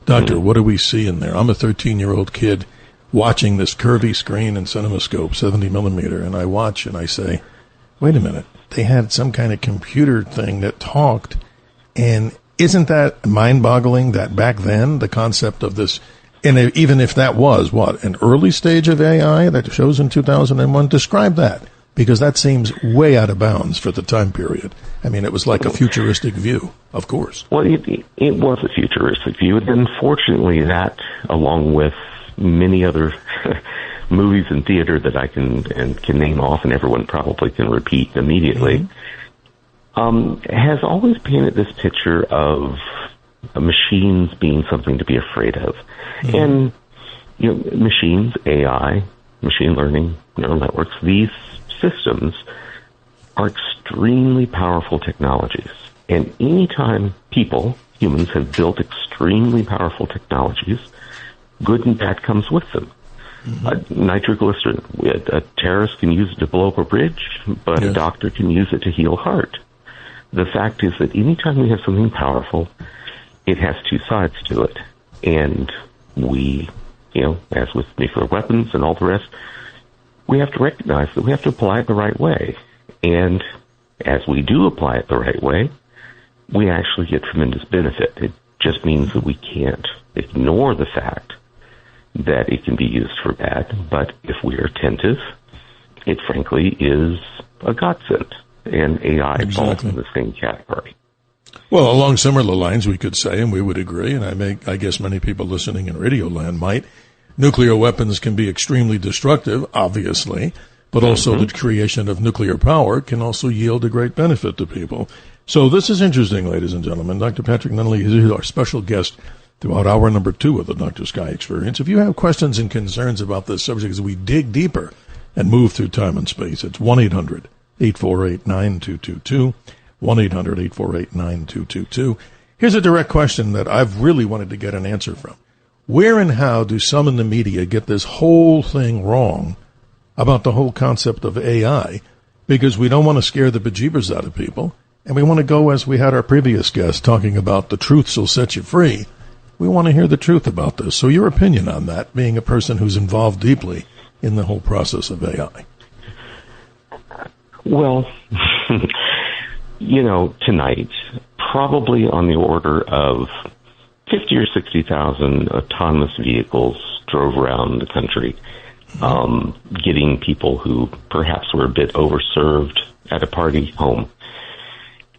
Doctor, what do we see in there? I'm a 13-year-old kid watching this curvy screen and CinemaScope, 70 millimeter, and I watch and I say, wait a minute, they had some kind of computer thing that talked, and isn't that mind-boggling that back then, the concept of this, and even if that was, an early stage of AI that shows in 2001, describe that, because that seems way out of bounds for the time period. I mean, it was like a futuristic view, of course. Well, it was a futuristic view, and unfortunately that, along with many other movies in theater that I can name off and everyone probably can repeat immediately, has always painted this picture of machines being something to be afraid of. And, machines, AI, machine learning, neural networks, these systems are extremely powerful technologies. And anytime humans have built extremely powerful technologies, good and bad comes with them. Nitroglycerin, a terrorist can use it to blow up a bridge, but a doctor can use it to heal a heart. The fact is that anytime we have something powerful, it has two sides to it. And we, as with nuclear weapons and all the rest, we have to recognize that we have to apply it the right way. And as we do apply it the right way, we actually get tremendous benefit. It just means that we can't ignore the fact that it can be used for bad, but if we're attentive, it frankly is a godsend, and AI falls in the same category. Well, along similar lines, we could say, and we would agree, and I guess many people listening in Radio Land might, nuclear weapons can be extremely destructive, obviously, but also the creation of nuclear power can also yield a great benefit to people. So this is interesting, ladies and gentlemen. Dr. Patrick Nunnally is our special guest throughout hour number 2 of the Dr. Sky Experience. If you have questions and concerns about this subject as we dig deeper and move through time and space, it's 1-800-848-9222, 1-800-848-9222. Here's a direct question that I've really wanted to get an answer from. Where and how do some in the media get this whole thing wrong about the whole concept of AI? Because we don't want to scare the bejeebers out of people, and we want to go, as we had our previous guest talking about the truths will set you free. We want to hear the truth about this. So your opinion on that, being a person who's involved deeply in the whole process of AI. Well, tonight, probably on the order of 50 or 60,000 autonomous vehicles drove around the country, getting people who perhaps were a bit overserved at a party home.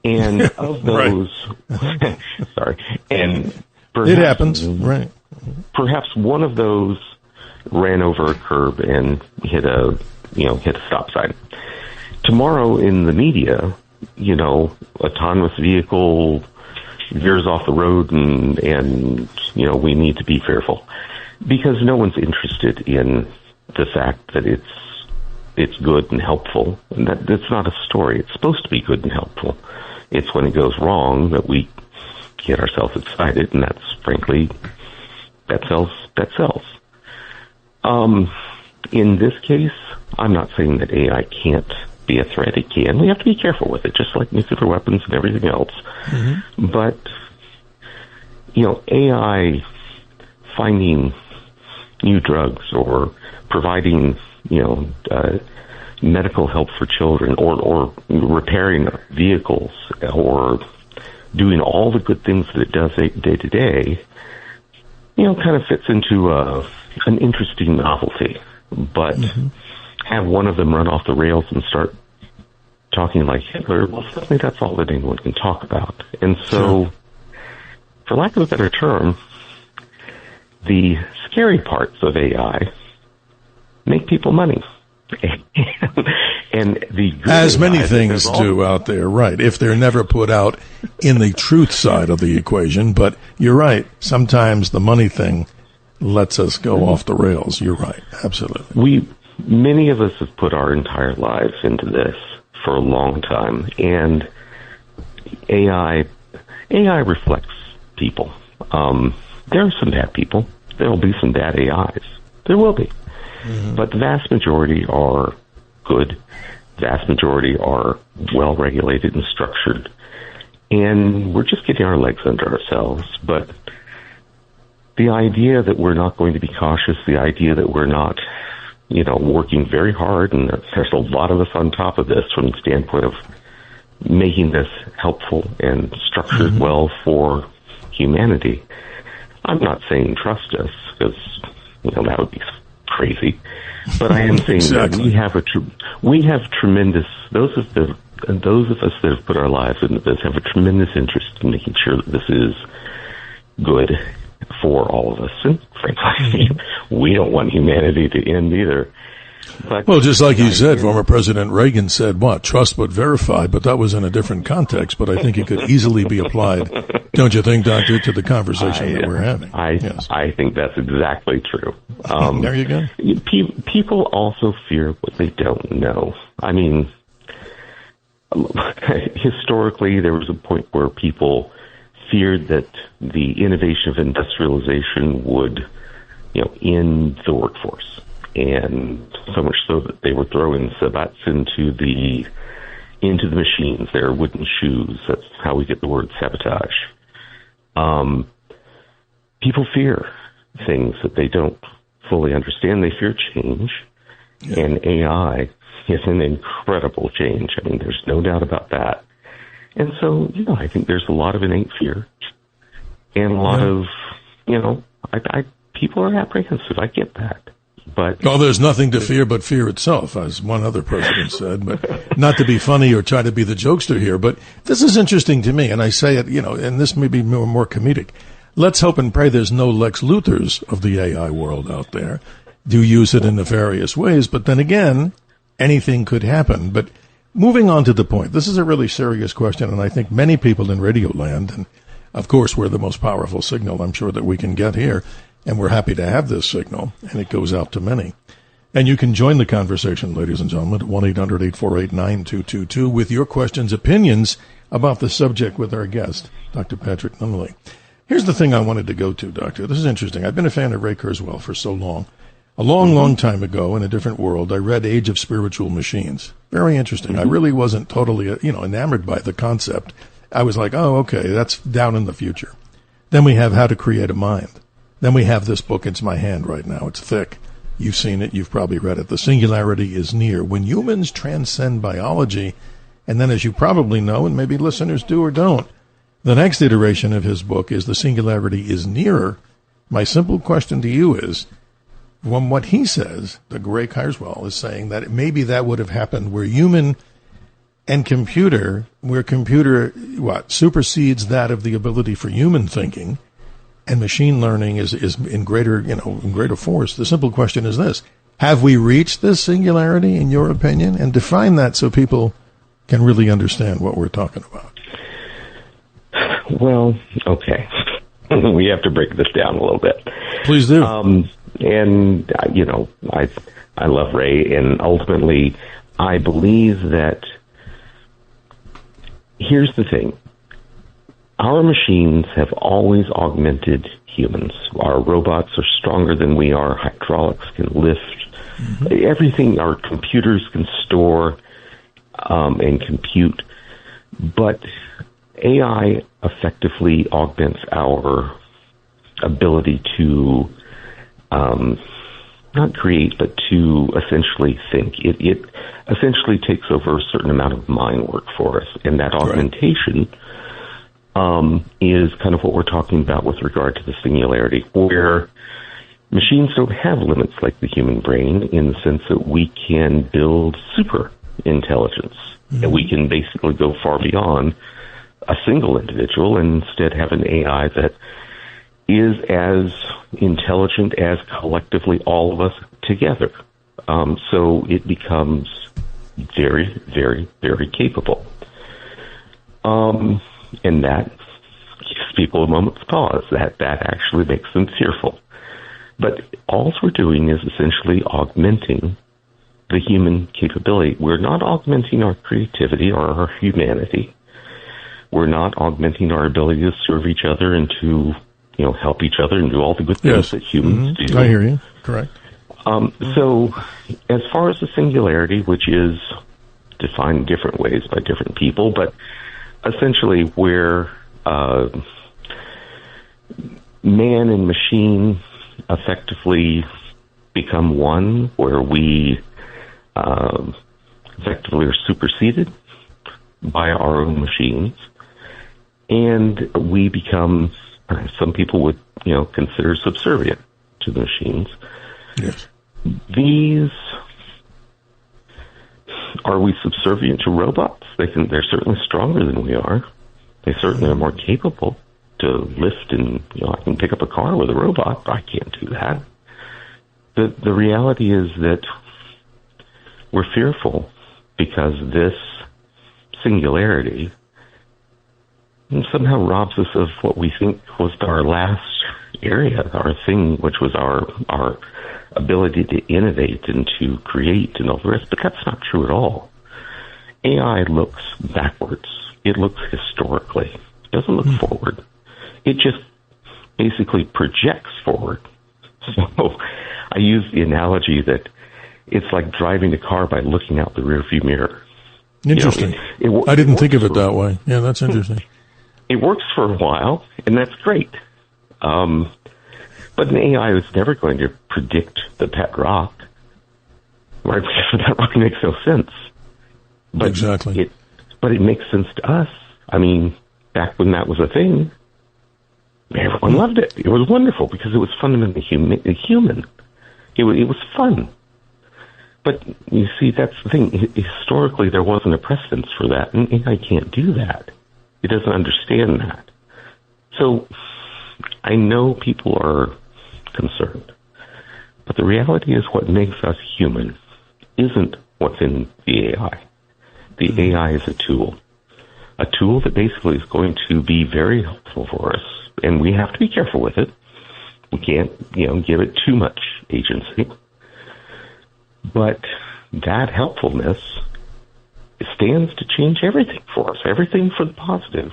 And of those, sorry, and perhaps, it happens, right? Perhaps one of those ran over a curb and hit a stop sign. Tomorrow in the media, autonomous vehicle veers off the road and we need to be fearful, because no one's interested in the fact that it's good and helpful, and that's not a story. It's supposed to be good and helpful. It's when it goes wrong that we get ourselves excited, and that's frankly that sells. In this case, I'm not saying that AI can't be a threat. It can. We have to be careful with it, just like nuclear weapons and everything else. Mm-hmm. But AI finding new drugs or providing medical help for children or repairing vehicles or doing all the good things that it does day to day, kind of fits into an interesting novelty. But have one of them run off the rails and start talking like Hitler, well, suddenly that's all that anyone can talk about. And so, for lack of a better term, the scary parts of AI make people money. And the good as many things do out there, right, if they're never put out in the truth side of the equation. But you're right, sometimes the money thing lets us go off the rails. You're right, absolutely. Many of us have put our entire lives into this for a long time, and AI reflects people. There are some bad people. There will be some bad AIs. There will be. Mm-hmm. But the vast majority are good. The vast majority are well-regulated and structured. And we're just getting our legs under ourselves. But the idea that we're not going to be cautious, the idea that we're not, working very hard, and there's a lot of us on top of this from the standpoint of making this helpful and structured well for humanity. I'm not saying trust us, because, that would be crazy. But I am saying exactly. that we have tremendous, those of us that have put our lives into this have a tremendous interest in making sure that this is good for all of us. And frankly, we don't want humanity to end either. But well, just like you said, former President Reagan said, trust but verify, but that was in a different context, but I think it could easily be applied, don't you think, Doctor, to the conversation that we're having? I think that's exactly true. There you go. People also fear what they don't know. I mean, historically, there was a point where people feared that the innovation of industrialization would, end the workforce. And so much so that they were throwing sabbats into the machines. They're wooden shoes. That's how we get the word sabotage. People fear things that they don't fully understand. They fear change. Yeah. And AI is an incredible change. I mean, there's no doubt about that. And so, I think there's a lot of innate fear. And a lot of, people are apprehensive. I get that. But there's nothing to fear but fear itself, as one other president said. But not to be funny or try to be the jokester here, but this is interesting to me, and I say it, and this may be more comedic. Let's hope and pray there's no Lex Luthors of the AI world out there. Do use it in nefarious ways, but then again, anything could happen. But moving on to the point, this is a really serious question, and I think many people in Radio Land, and of course we're the most powerful signal I'm sure that we can get here, and we're happy to have this signal, and it goes out to many. And you can join the conversation, ladies and gentlemen, at 1-800-848-9222 with your questions, opinions about the subject with our guest, Dr. Patrick Nunley. Here's the thing I wanted to go to, Doctor. This is interesting. I've been a fan of Ray Kurzweil for so long. A long time ago, in a different world, I read Age of Spiritual Machines. Very interesting. I really wasn't totally, enamored by the concept. I was like, oh, okay, that's down in the future. Then we have How to Create a Mind. Then we have this book. It's my hand right now. It's thick. You've seen it. You've probably read it. The Singularity is Near. When Humans Transcend Biology. And then, as you probably know, and maybe listeners do or don't, The next iteration of his book is The Singularity is Nearer. My simple question to you is, from what he says, the Ray Kurzweil is saying that maybe that would have happened where human and computer, supersedes that of the ability for human thinking, and machine learning is in greater force. The simple question is this: have we reached this singularity, in your opinion? And define that so people can really understand what we're talking about. Well, okay. We have to break this down a little bit. Please do. And, I love Ray, and ultimately, I believe that here's the thing. Our machines have always augmented humans. Our robots are stronger than we are. Hydraulics can lift. Everything our computers can store and compute. But AI effectively augments our ability to not create, but to essentially think. It essentially takes over a certain amount of mind work for us. And that augmentation is kind of what we're talking about with regard to the singularity, where machines don't have limits like the human brain, in the sense that we can build super intelligence. And we can basically go far beyond a single individual and instead have an AI that is as intelligent as collectively all of us together. So it becomes very, very, very capable. And that gives people a moment's pause. That actually makes them fearful. But all we're doing is essentially augmenting the human capability. We're not augmenting our creativity or our humanity. We're not augmenting our ability to serve each other and to, help each other and do all the good things that humans do. I hear you. Correct. So as far as the singularity, which is defined different ways by different people, but essentially where man and machine effectively become one, where we effectively are superseded by our own machines, and we become, some people would, consider subservient to the machines. Yes. Are we subservient to robots? They're certainly stronger than we are. They certainly are more capable to lift, and I can pick up a car with a robot. I can't do that. The reality is that we're fearful because this singularity somehow robs us of what we think was our last area, our thing, which was our ability to innovate and to create and all the rest. But that's not true at all. AI looks backwards. It looks historically. It doesn't look forward. It just basically projects forward. So I use the analogy that it's like driving a car by looking out the rearview mirror. Interesting. I didn't think of it that way. Yeah, that's interesting. It works for a while, and that's great. But an AI is never going to predict the pet rock, right? Because that rock makes no sense. But exactly. But it makes sense to us. I mean, back when that was a thing, everyone loved it. It was wonderful because it was fundamentally human. It was fun. But you see, that's the thing. Historically, there wasn't a precedence for that, and AI can't do that. It doesn't understand that. So I know people are concerned, but the reality is what makes us human isn't what's in the AI. The AI is a tool that basically is going to be very helpful for us, and we have to be careful with it. We can't, give it too much agency. But that helpfulness stands to change everything for us, everything for the positive.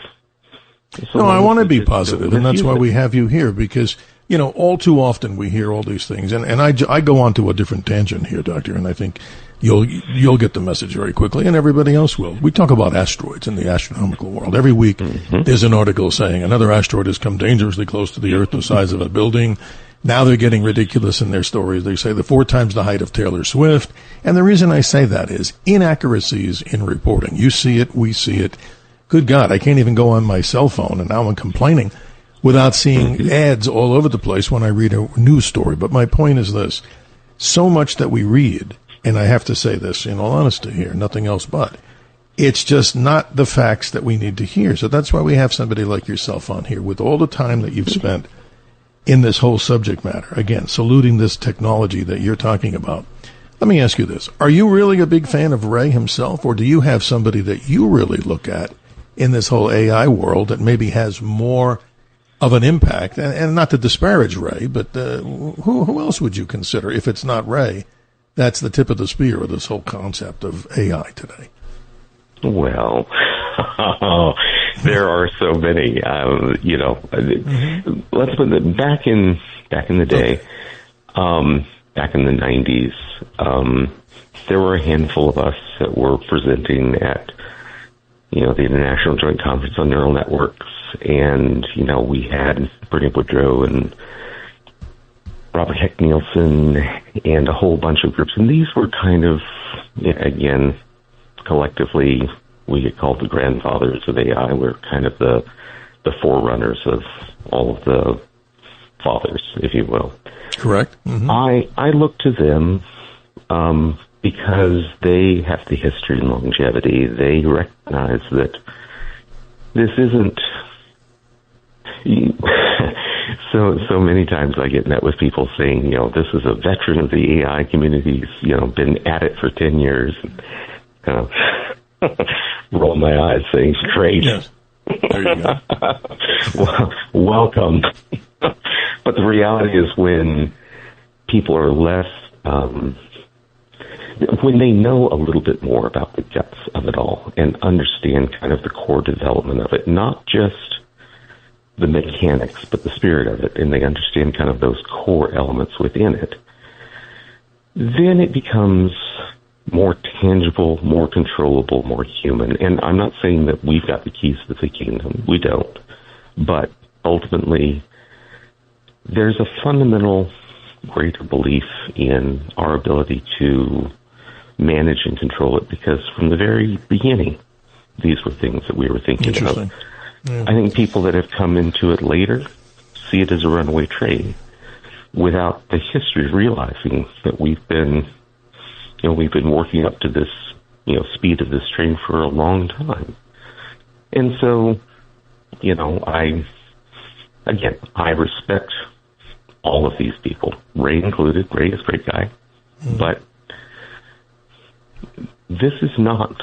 So no, I want to be positive, and that's why we have you here, because, all too often we hear all these things, and I go on to a different tangent here, Doctor, and I think you'll get the message very quickly, and everybody else will. We talk about asteroids in the astronomical world. Every week there's an article saying another asteroid has come dangerously close to the Earth, the size of a building. Now they're getting ridiculous in their stories. They say the 4 times the height of Taylor Swift. And the reason I say that is inaccuracies in reporting. You see it, we see it. good God, I can't even go on my cell phone, and now I'm complaining without seeing ads all over the place when I read a news story. But my point is this. So much that we read, and I have to say this in all honesty here, nothing else but, it's just not the facts that we need to hear. So that's why we have somebody like yourself on here with all the time that you've spent in this whole subject matter. Again, saluting this technology that you're talking about. Let me ask you this. Are you really a big fan of Ray himself, or do you have somebody that you really look at in this whole AI world that maybe has more of an impact? And not to disparage Ray, but who else would you consider, if it's not Ray, that's the tip of the spear of this whole concept of AI today? Well, there are so many. Let's put it back in the day, back in the 90s. There were a handful of us that were presenting at, the International Joint Conference on Neural Networks, and we had Bernie Boudreau and Robert Heck Nielsen and a whole bunch of groups, and these were kind of, again, collectively, we get called the grandfathers of AI. We're kind of the forerunners of all of the fathers, if you will. Correct. Mm-hmm. I look to them because they have the history and longevity. They recognize that this isn't... So many times I get met with people saying, this is a veteran of the AI community, been at it for 10 years. Kind of roll my eyes saying, great. Yes. There you go. Well, welcome. But the reality is when people are less, when they know a little bit more about the guts of it all and understand kind of the core development of it, not just the mechanics, but the spirit of it, and they understand kind of those core elements within it, then it becomes more tangible, more controllable, more human. And I'm not saying that we've got the keys to the kingdom. We don't. But ultimately, there's a fundamental greater belief in our ability to manage and control it, because from the very beginning, these were things that we were thinking of. Yeah. I think people that have come into it later see it as a runaway train without the history of realizing that we've been working up to this, speed of this train for a long time. And so, I respect all of these people, Ray included. Ray is a great guy. Mm. But this is not...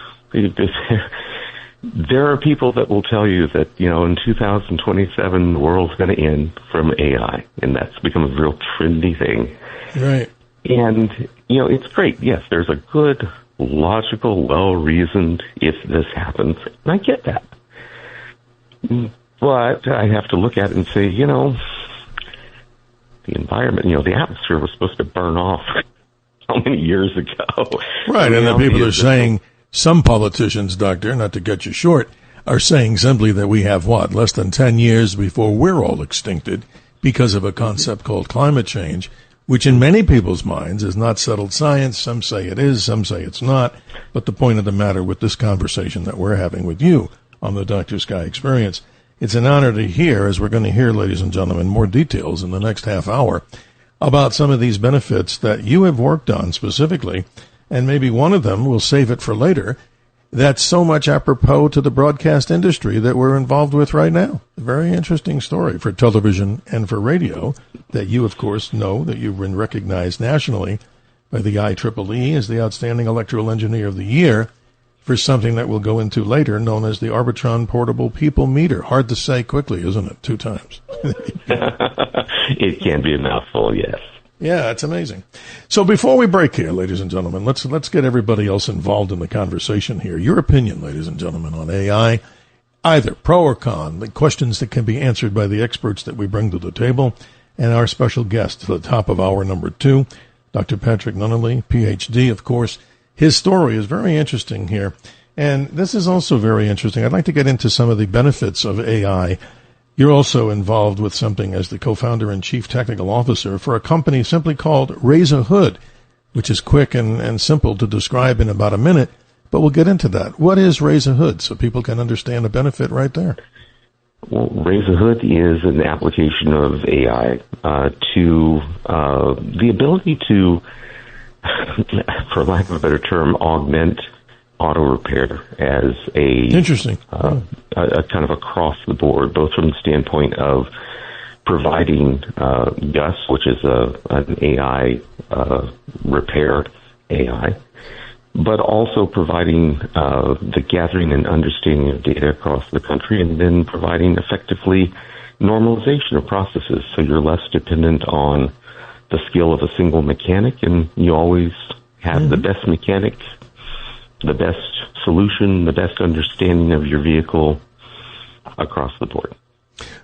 There are people that will tell you that, in 2027, the world's going to end from AI, and that's become a real trendy thing. Right. And, it's great. Yes, there's a good, logical, well-reasoned if this happens, and I get that. But I have to look at it and say, the environment, the atmosphere was supposed to burn off how many years ago? Right, and then people are saying... Some politicians, Doctor, not to cut you short, are saying simply that we have, less than 10 years before we're all extincted because of a concept called climate change, which in many people's minds is not settled science. Some say it is, some say it's not. But the point of the matter with this conversation that we're having with you on the Dr. Sky Experience, it's an honor to hear, as we're going to hear, ladies and gentlemen, more details in the next half hour about some of these benefits that you have worked on specifically. And maybe one of them, we'll save it for later, that's so much apropos to the broadcast industry that we're involved with right now. A very interesting story for television and for radio that you, of course, know that you've been recognized nationally by the IEEE as the Outstanding Electrical Engineer of the Year for something that we'll go into later known as the Arbitron Portable People Meter. Hard to say quickly, isn't it? 2 times. It can be a mouthful, yes. Yeah, it's amazing. So before we break here, ladies and gentlemen, let's get everybody else involved in the conversation here. Your opinion, ladies and gentlemen, on AI, either pro or con, the questions that can be answered by the experts that we bring to the table, and our special guest to the top of hour number 2, Dr. Patrick Nunnally, Ph.D., of course. His story is very interesting here, and this is also very interesting. I'd like to get into some of the benefits of AI. You're also involved with something as the co-founder and chief technical officer for a company simply called Raise a Hood, which is quick and simple to describe in about a minute, but we'll get into that. What is Raise a Hood so people can understand the benefit right there? Well, Raise a Hood is an application of AI to the ability to, for lack of a better term, augment auto repair as a interesting, a kind of across the board, both from the standpoint of providing Gus, which is an AI repair AI, but also providing the gathering and understanding of data across the country, and then providing effectively normalization of processes, so you're less dependent on the skill of a single mechanic, and you always have the best mechanic, the best solution, the best understanding of your vehicle across the board.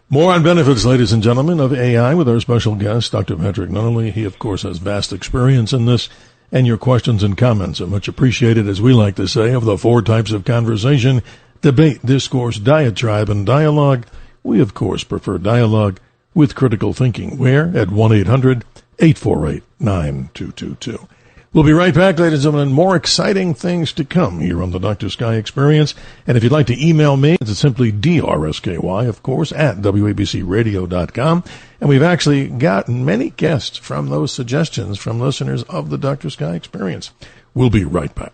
More on benefits, ladies and gentlemen, of AI with our special guest, Dr. Patrick Nunnally. He, of course, has vast experience in this, and your questions and comments are much appreciated, as we like to say, of the 4 types of conversation: debate, discourse, diatribe, and dialogue. We, of course, prefer dialogue with critical thinking. Where? At 1-800-848-9222. We'll be right back, ladies and gentlemen. More exciting things to come here on the Dr. Sky Experience. And if you'd like to email me, it's simply DRSKY, of course, at WABCRadio.com. And we've actually gotten many guests from those suggestions from listeners of the Dr. Sky Experience. We'll be right back.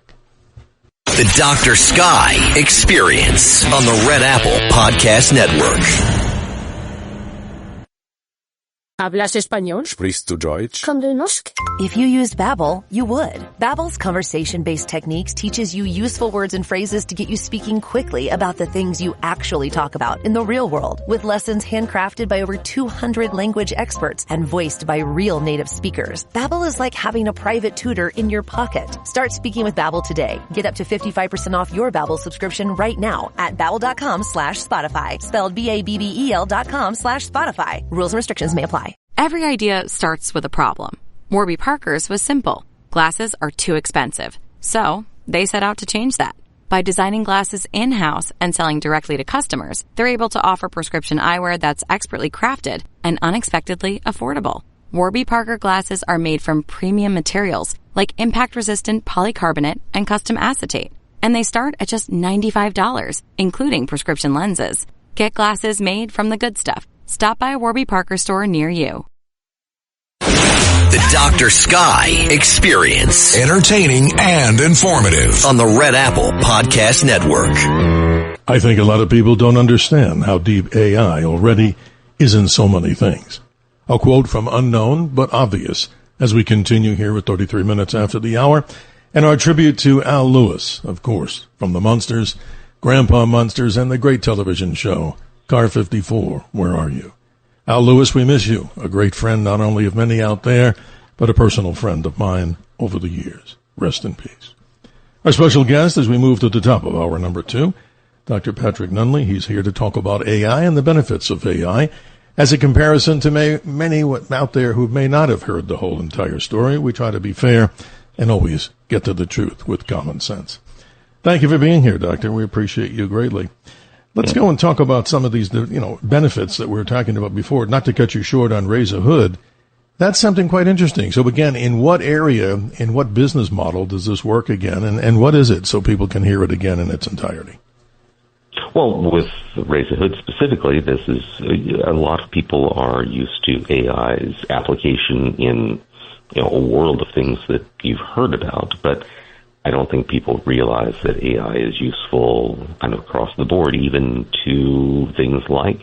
The Dr. Sky Experience on the Red Apple Podcast Network. ¿Hablas español? Sprichst du Deutsch? Komm du Nosk? If you used Babbel, you would. Babbel's conversation-based techniques teaches you useful words and phrases to get you speaking quickly about the things you actually talk about in the real world, with lessons handcrafted by over 200 language experts and voiced by real native speakers. Babbel is like having a private tutor in your pocket. Start speaking with Babbel today. Get up to 55% off your Babbel subscription right now at Babbel.com/Spotify. Spelled BABBEL.com/Spotify. Rules and restrictions may apply. Every idea starts with a problem. Warby Parker's was simple. Glasses are too expensive. So they set out to change that. By designing glasses in-house and selling directly to customers, they're able to offer prescription eyewear that's expertly crafted and unexpectedly affordable. Warby Parker glasses are made from premium materials like impact-resistant polycarbonate and custom acetate. And they start at just $95, including prescription lenses. Get glasses made from the good stuff. Stop by a Warby Parker store near you. The Dr. Sky Experience. Entertaining and informative on the Red Apple Podcast Network. I think a lot of people don't understand how deep AI already is in so many things. A quote from Unknown but Obvious as we continue here at 33 minutes after the hour. And our tribute to Al Lewis, of course, from the Munsters, Grandpa Munsters, and the great television show Car 54, Where Are You? Al Lewis, we miss you. A great friend, not only of many out there, but a personal friend of mine over the years. Rest in peace. Our special guest, as we move to the top of hour number 2, Dr. Patrick Nunnally. He's here to talk about AI and the benefits of AI as a comparison to many out there who may not have heard the whole entire story. We try to be fair and always get to the truth with common sense. Thank you for being here, Doctor. We appreciate you greatly. Let's go and talk about some of these, benefits that we were talking about before. Not to cut you short on Raise a Hood. That's something quite interesting. So again, in what area, in what business model does this work again, and what is it so people can hear it again in its entirety? Well, with Raise a Hood specifically, this is a lot of people are used to AI's application in a world of things that you've heard about, but I don't think people realize that AI is useful kind of across the board, even to things like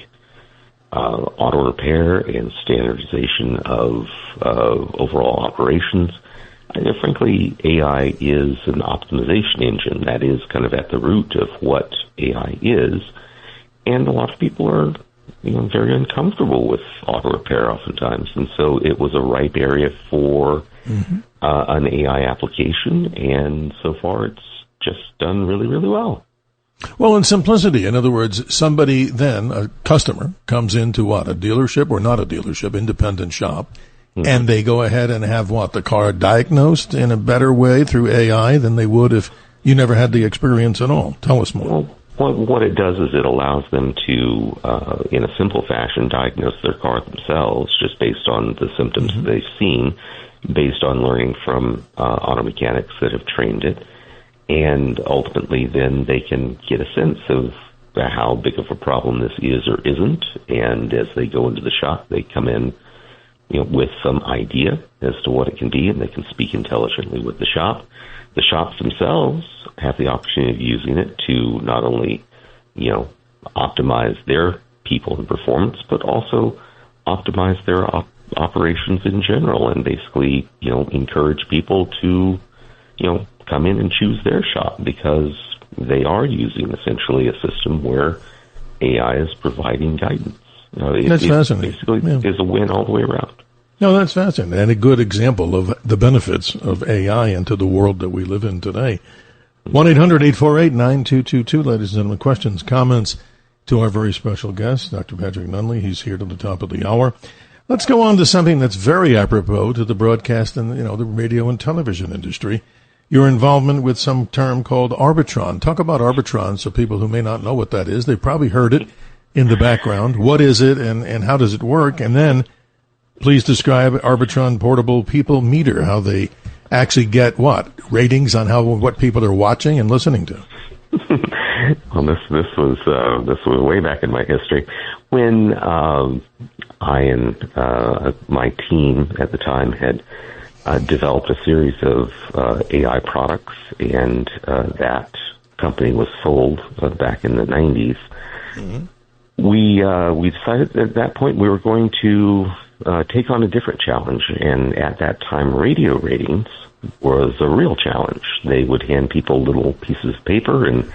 auto repair and standardization of overall operations. Frankly, AI is an optimization engine. That is kind of at the root of what AI is, and a lot of people are very uncomfortable with auto repair oftentimes, and so it was a ripe area for an AI application, and so far it's just done really, really well. Well, in simplicity, in other words, somebody then, a customer, comes into what, a dealership or not a dealership, independent shop, and they go ahead and have what, the car diagnosed in a better way through AI than they would if you never had the experience at all. Tell us more. Well, what it does is it allows them to, in a simple fashion, diagnose their car themselves just based on the symptoms that they've seen, based on learning from auto mechanics that have trained it. And ultimately, then they can get a sense of how big of a problem this is or isn't. And as they go into the shop, they come in, with some idea as to what it can be, and they can speak intelligently with the shop. The shops themselves have the opportunity of using it to not only, optimize their people and performance, but also optimize their operations in general, and basically, encourage people to, come in and choose their shop because they are using essentially a system where AI is providing guidance. That's fascinating. Basically, is a win all the way around. No, that's fascinating, and a good example of the benefits of AI into the world that we live in today. 1-800-848-9222, ladies and gentlemen. Questions, comments to our very special guest, Dr. Patrick Nunley. He's here to the top of the hour. Let's go on to something that's very apropos to the broadcast and, the radio and television industry. Your involvement with some term called Arbitron. Talk about Arbitron so people who may not know what that is. They've probably heard it in the background. What is it and how does it work? And then please describe Arbitron Portable People Meter, how they actually get ratings on what people are watching and listening to. Well, this was way back in my history when I and my team at the time had developed a series of AI products, and that company was sold back in the 90s. Mm-hmm. We decided at that point we were going to take on a different challenge, and at that time radio ratings was a real challenge. They would hand people little pieces of paper and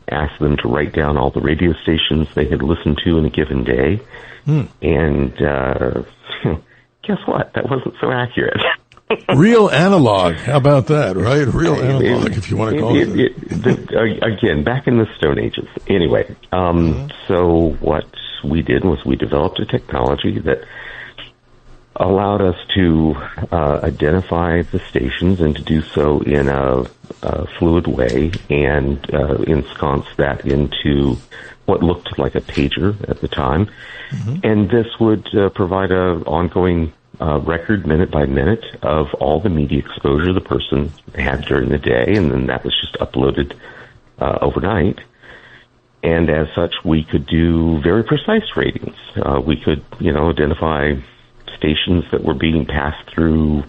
ask them to write down all the radio stations they had listened to in a given day. And guess what? That wasn't so accurate. Real analog. How about that, right? Real analog, if you want to call it. Again, back in the Stone Ages. Anyway, so what we did was we developed a technology that allowed us to identify the stations and to do so in a fluid way and ensconce that into what looked like a pager at the time. Mm-hmm. And this would provide an ongoing record minute by minute of all the media exposure the person had during the day, and then that was just uploaded overnight. And as such, we could do very precise ratings. We could, identify stations that were being passed through,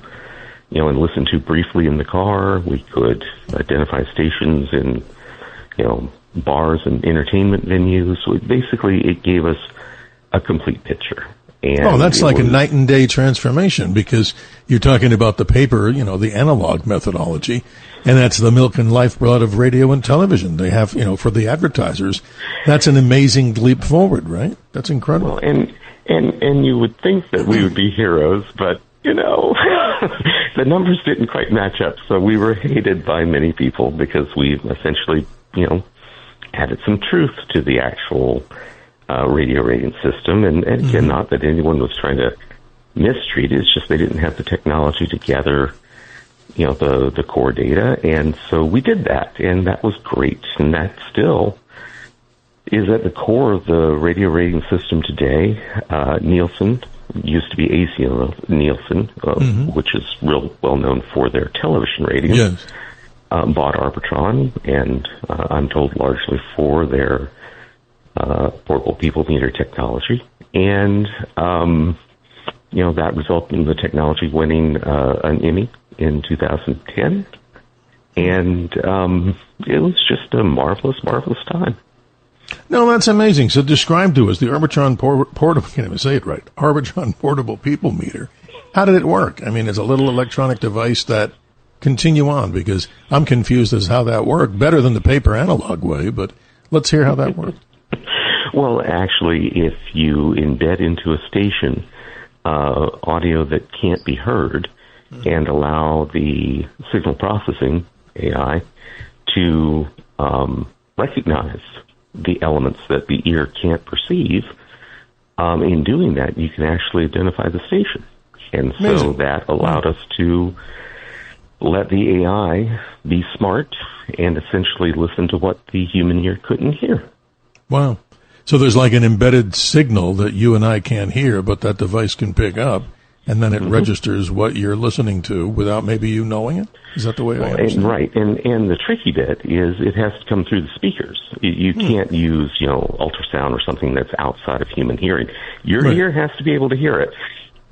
and listened to briefly in the car. We could identify stations in, bars and entertainment venues. So basically, it gave us a complete picture. And that's like a night and day transformation, because you're talking about the paper, the analog methodology, and that's the milk and lifeblood of radio and television. They have, for the advertisers, that's an amazing leap forward, right? That's incredible. Well, and you would think that we would be heroes, but, the numbers didn't quite match up. So we were hated by many people because we essentially, added some truth to the actual radio rating system. And again, not that anyone was trying to mistreat it. It's just they didn't have the technology to gather, the core data. And so we did that, and that was great. And that still is at the core of the radio rating system today. Nielsen, used to be AC Nielsen, which is real well known for their television ratings. Yes. Bought Arbitron, and I'm told largely for their portable people meter technology. And, that resulted in the technology winning an Emmy in 2010. And it was just a marvelous, marvelous time. No, that's amazing. So describe to us the Arbitron portable, I can't even say it right, Arbitron Portable People Meter. How did it work? I mean, it's a little electronic device that continue on, because I'm confused as how that worked. Better than the paper analog way, but let's hear how that worked. Well, actually, if you embed into a station audio that can't be heard and allow the signal processing AI to recognize the elements that the ear can't perceive, in doing that, you can actually identify the station. And so Amazing. That allowed us to let the AI be smart and essentially listen to what the human ear couldn't hear. Wow. So there's like an embedded signal that you and I can't hear, but that device can pick up, and then it registers what you're listening to without maybe you knowing it? Is that the way I understand it? Right, and the tricky bit is it has to come through the speakers. You can't use, ultrasound or something that's outside of human hearing. Your ear has to be able to hear it,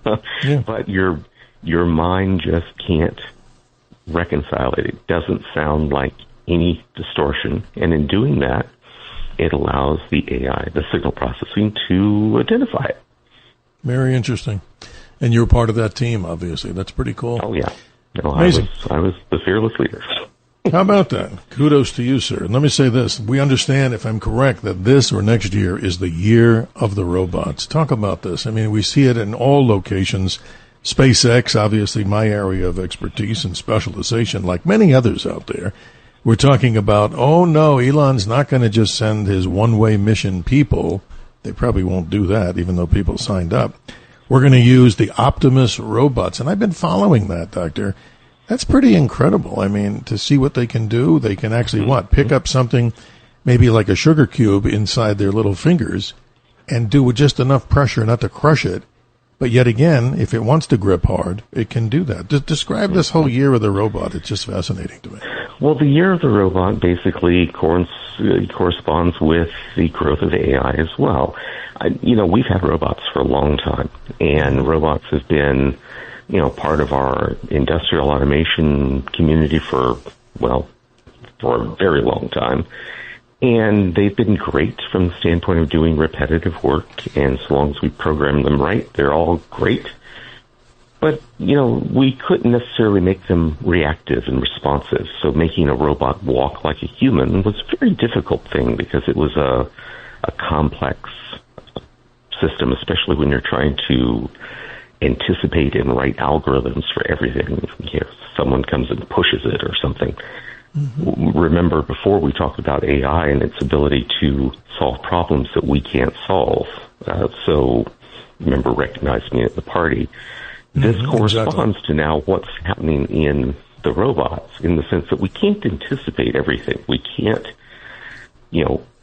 but your mind just can't reconcile it. It doesn't sound like any distortion, and in doing that, it allows the AI, the signal processing, to identify it. Very interesting. And you're part of that team, obviously. That's pretty cool. Oh, yeah. No, Amazing. I was the fearless leader. How about that? Kudos to you, sir. And let me say this. We understand, if I'm correct, that this or next year is the year of the robots. Talk about this. I mean, we see it in all locations. SpaceX, obviously my area of expertise and specialization, like many others out there. We're talking about, oh, no, Elon's not going to just send his one-way mission people. They probably won't do that, even though people signed up. We're going to use the Optimus robots. And I've been following that, Doctor. That's pretty incredible. I mean, to see what they can do, they can actually, pick up something maybe like a sugar cube inside their little fingers and do with just enough pressure not to crush it. But yet again, if it wants to grip hard, it can do that. Describe this whole year of the robot. It's just fascinating to me. Well, the year of the robot basically corresponds with the growth of AI as well. We've had robots for a long time, and robots have been, part of our industrial automation community for a very long time. And they've been great from the standpoint of doing repetitive work, and so long as we program them right, they're all great. But, we couldn't necessarily make them reactive and responsive, so making a robot walk like a human was a very difficult thing because it was a complex system, especially when you're trying to anticipate and write algorithms for everything. If someone comes and pushes it or something. Remember, before we talked about AI and its ability to solve problems that we can't solve. So remember, recognize me at the party. This corresponds to now what's happening in the robots, in the sense that we can't anticipate everything. We can't,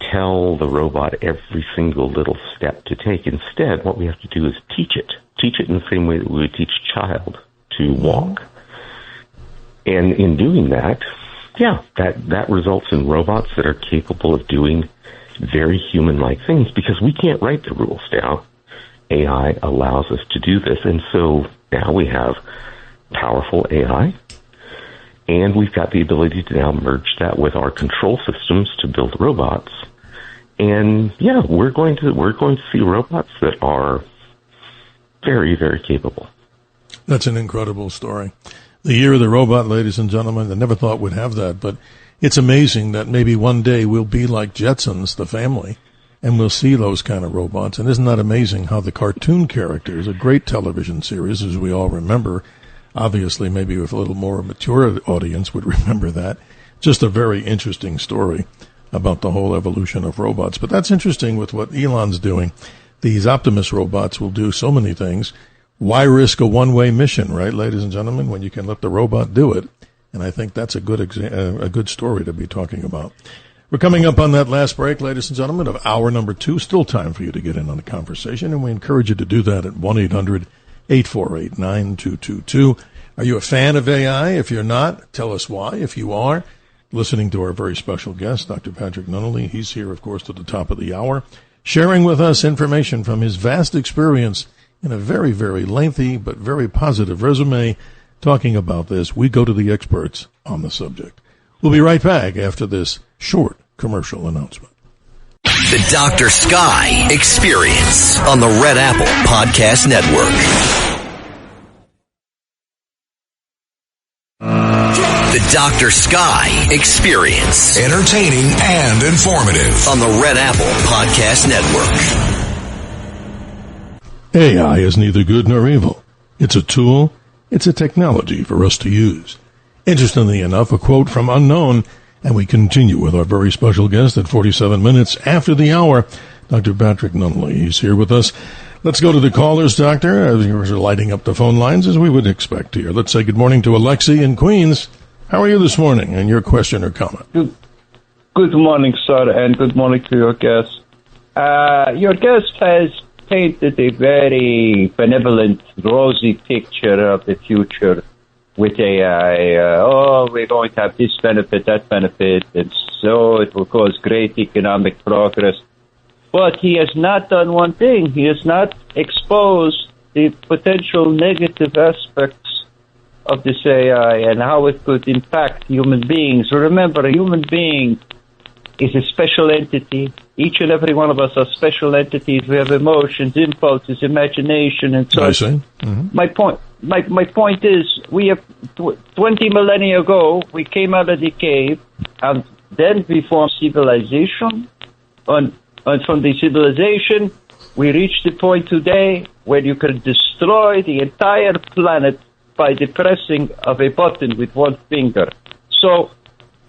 tell the robot every single little step to take. Instead, what we have to do is teach it. Teach it in the same way that we would teach a child to walk. And in doing that, that results in robots that are capable of doing very human-like things because we can't write the rules down. AI allows us to do this, and so now we have powerful AI, and we've got the ability to now merge that with our control systems to build robots. And we're going to see robots that are very, very capable. That's an incredible story. The year of the robot, ladies and gentlemen, I never thought we'd have that, but it's amazing that maybe one day we'll be like Jetsons, the family, and we'll see those kind of robots. And isn't that amazing how the cartoon characters, a great television series, as we all remember, obviously maybe with a little more mature audience would remember that. Just a very interesting story about the whole evolution of robots. But that's interesting with what Elon's doing. These Optimus robots will do so many things. Why risk a one-way mission, right, ladies and gentlemen, when you can let the robot do it? And I think that's a good story to be talking about. We're coming up on that last break, ladies and gentlemen, of hour number 2. Still time for you to get in on the conversation, and we encourage you to do that at 1-800-848-9222. Are you a fan of AI? If you're not, tell us why. If you are, listening to our very special guest, Dr. Patrick Nunnally. He's here, of course, at the top of the hour, sharing with us information from his vast experience in a very, very lengthy but very positive resume talking about this. We go to the experts on the subject. We'll be right back after this short commercial announcement. The Dr. Sky Experience on the Red Apple Podcast Network. The Dr. Sky Experience. Entertaining and informative on the Red Apple Podcast Network. AI is neither good nor evil. It's a tool. It's a technology for us to use. Interestingly enough, a quote from Unknown, and we continue with our very special guest at 47 minutes after the hour, Dr. Patrick Nunnally. He's here with us. Let's go to the callers, Doctor, as you're lighting up the phone lines, as we would expect here. Let's say good morning to Alexi in Queens. How are you this morning? And your question or comment? Good morning, sir, and good morning to your guest. Your guest has painted a very benevolent, rosy picture of the future with AI. We're going to have this benefit, that benefit, and so it will cause great economic progress. But he has not done one thing. He has not exposed the potential negative aspects of this AI and how it could impact human beings. Remember, a human being is a special entity. Each and every one of us are special entities. We have emotions, impulses, imagination, and so on. My point is, we have 20 millennia ago, we came out of the cave, and then we formed civilization. And from the civilization, we reached the point today where you can destroy the entire planet by the pressing of a button with one finger. So,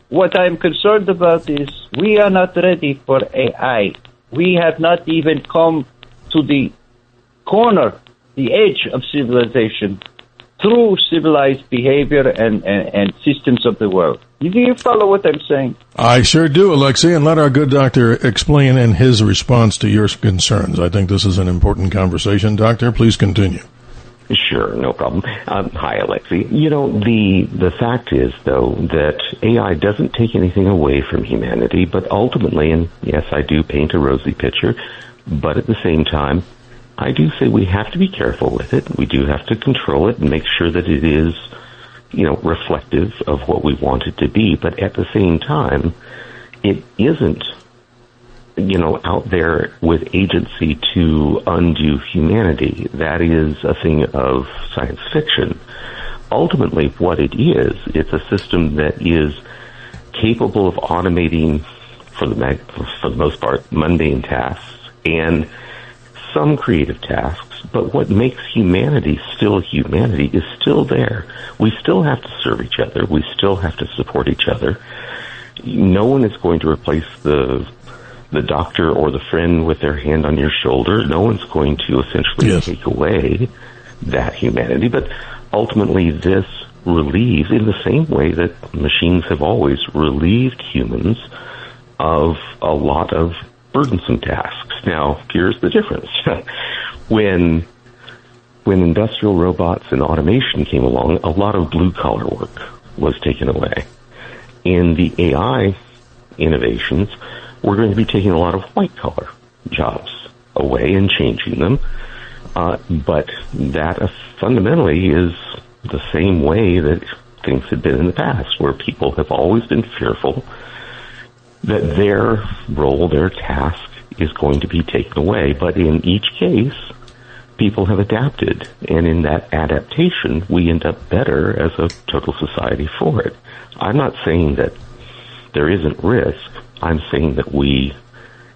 what I'm concerned about is we are not ready for AI. We have not even come to the corner, the edge of civilization through civilized behavior and systems of the world. Do you follow what I'm saying? I sure do, Alexei, and let our good doctor explain in his response to your concerns. I think this is an important conversation. Doctor, please continue. Sure, no problem. Hi, Alexei. You know, the fact is, though, that AI doesn't take anything away from humanity, but ultimately, and yes, I do paint a rosy picture, but at the same time, I do say we have to be careful with it. We do have to control it and make sure that it is, reflective of what we want it to be. But at the same time, it isn't, out there with agency to undo humanity. That is a thing of science fiction. Ultimately, what it is, it's a system that is capable of automating, for the most part, mundane tasks and some creative tasks, but what makes humanity humanity is still there. We still have to serve each other. We still have to support each other. No one is going to replace the doctor or the friend with their hand on your shoulder. No one's going to essentially take away that humanity, but ultimately this relieves, in the same way that machines have always relieved humans of a lot of burdensome tasks. Now, here's the difference. When industrial robots and automation came along, a lot of blue-collar work was taken away. In the AI innovations, we're going to be taking a lot of white-collar jobs away and changing them. But that fundamentally is the same way that things have been in the past, where people have always been fearful that their role, their task, is going to be taken away. But in each case, people have adapted. And in that adaptation, we end up better as a total society for it. I'm not saying that there isn't risk. I'm saying that we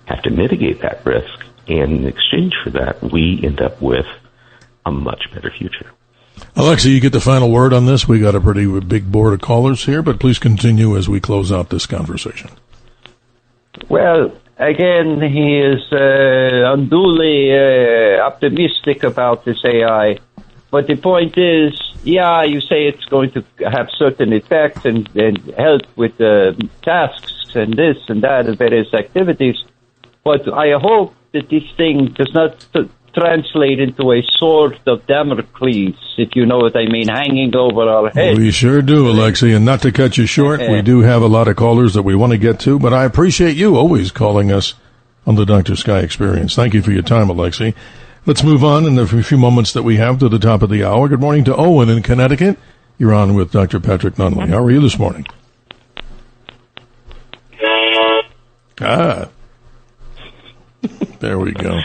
have to mitigate that risk. And in exchange for that, we end up with a much better future. Alexei, you get the final word on this. We got a pretty big board of callers here, but please continue as we close out this conversation. Well, again, he is unduly optimistic about this AI. But the point is, you say it's going to have certain effects and help with tasks and this and that and various activities. But I hope that this thing does not translate into a sword of Damocles, if you know what I mean, hanging over our heads. We sure do, Alexei. And not to cut you short, we do have a lot of callers that we want to get to, but I appreciate you always calling us on the Dr. Sky Experience. Thank you for your time, Alexei. Let's move on in the few moments that we have to the top of the hour. Good morning to Owen in Connecticut. You're on with Dr. Patrick Nunley. How are you this morning? There we go.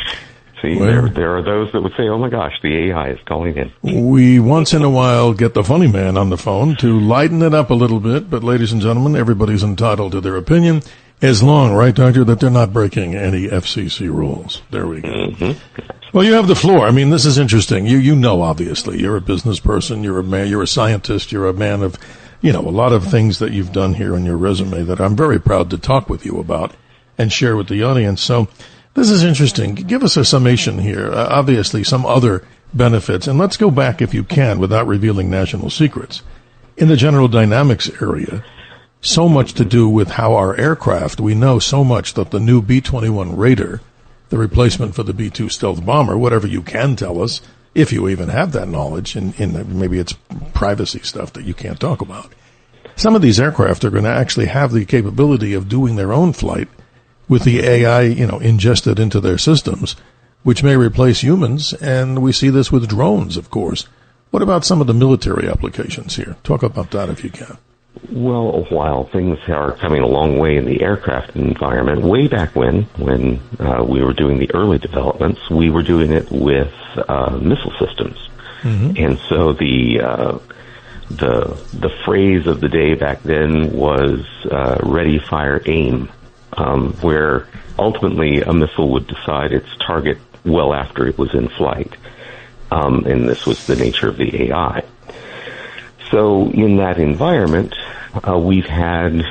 See, there are those that would say, oh my gosh, the AI is calling in. We once in a while get the funny man on the phone to lighten it up a little bit, but ladies and gentlemen, everybody's entitled to their opinion, as long, right, Doctor, that they're not breaking any FCC rules. There we go. Mm-hmm. Well, you have the floor. I mean, this is interesting. You know, obviously, you're a business person, you're a man, you're a scientist, you're a man of, a lot of things that you've done here on your resume that I'm very proud to talk with you about and share with the audience. So, this is interesting. Give us a summation here. Obviously, some other benefits. And let's go back, if you can, without revealing national secrets. In the General Dynamics area, so much to do with how our aircraft, we know so much that the new B-21 Raider the replacement for the B-2 stealth bomber, whatever you can tell us, if you even have that knowledge, and maybe it's privacy stuff that you can't talk about. Some of these aircraft are going to actually have the capability of doing their own flight with the AI, ingested into their systems, which may replace humans, and we see this with drones, of course. What about some of the military applications here? Talk about that if you can. Well, while things are coming a long way in the aircraft environment, way back when we were doing the early developments, we were doing it with missile systems. Mm-hmm. And so the phrase of the day back then was ready, fire, aim, where ultimately a missile would decide its target well after it was in flight. And this was the nature of the AI. So in that environment, we've had,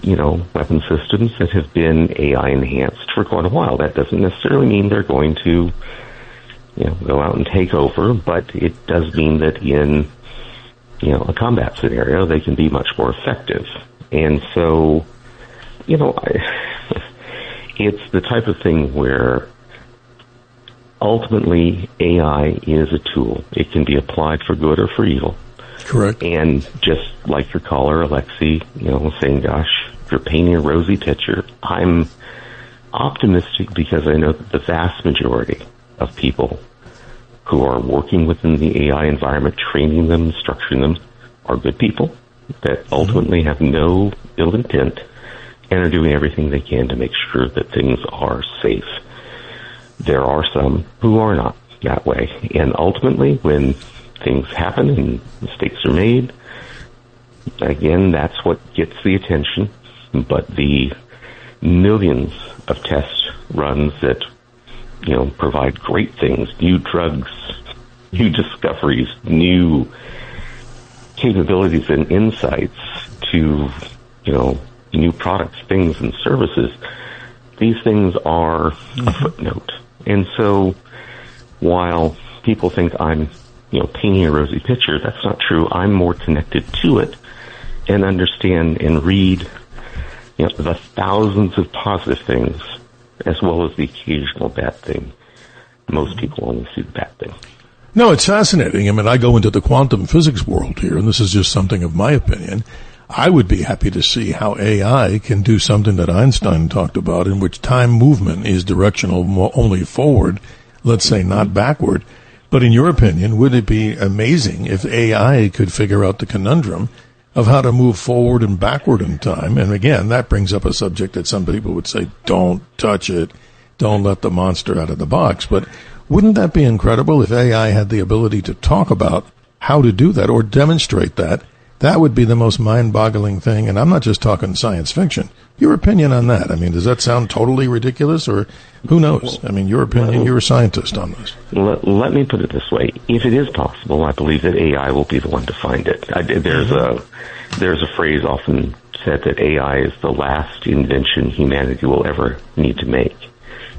weapon systems that have been AI enhanced for quite a while. That doesn't necessarily mean they're going to, go out and take over, but it does mean that in, a combat scenario, they can be much more effective. And so, it's the type of thing where ultimately AI is a tool. It can be applied for good or for evil. Correct. And just like your caller, Alexi, was saying, gosh, if you're painting a rosy picture, I'm optimistic because I know that the vast majority of people who are working within the AI environment, training them, structuring them, are good people that ultimately have no ill intent and are doing everything they can to make sure that things are safe. There are some who are not that way. And ultimately, when things happen and mistakes are made, again, that's what gets the attention. But the millions of test runs that, provide great things, new drugs, new discoveries, new capabilities and insights to, new products, things, and services, these things are a footnote. And so while people think I'm, painting a rosy picture, that's not true. I'm more connected to it and understand and read, the thousands of positive things as well as the occasional bad thing. Most people only see the bad thing. No, it's fascinating. I mean, I go into the quantum physics world here, and this is just something of my opinion. I would be happy to see how AI can do something that Einstein talked about, in which time movement is directional only forward, let's say not backward. But in your opinion, would it be amazing if AI could figure out the conundrum of how to move forward and backward in time? And again, that brings up a subject that some people would say, don't touch it, don't let the monster out of the box. But wouldn't that be incredible if AI had the ability to talk about how to do that or demonstrate that? That would be the most mind-boggling thing, and I'm not just talking science fiction. Your opinion on that? I mean, does that sound totally ridiculous, or who knows? I mean, your opinion, you're a scientist on this. Let me put it this way. If it is possible, I believe that AI will be the one to find it. There's a phrase often said that AI is the last invention humanity will ever need to make,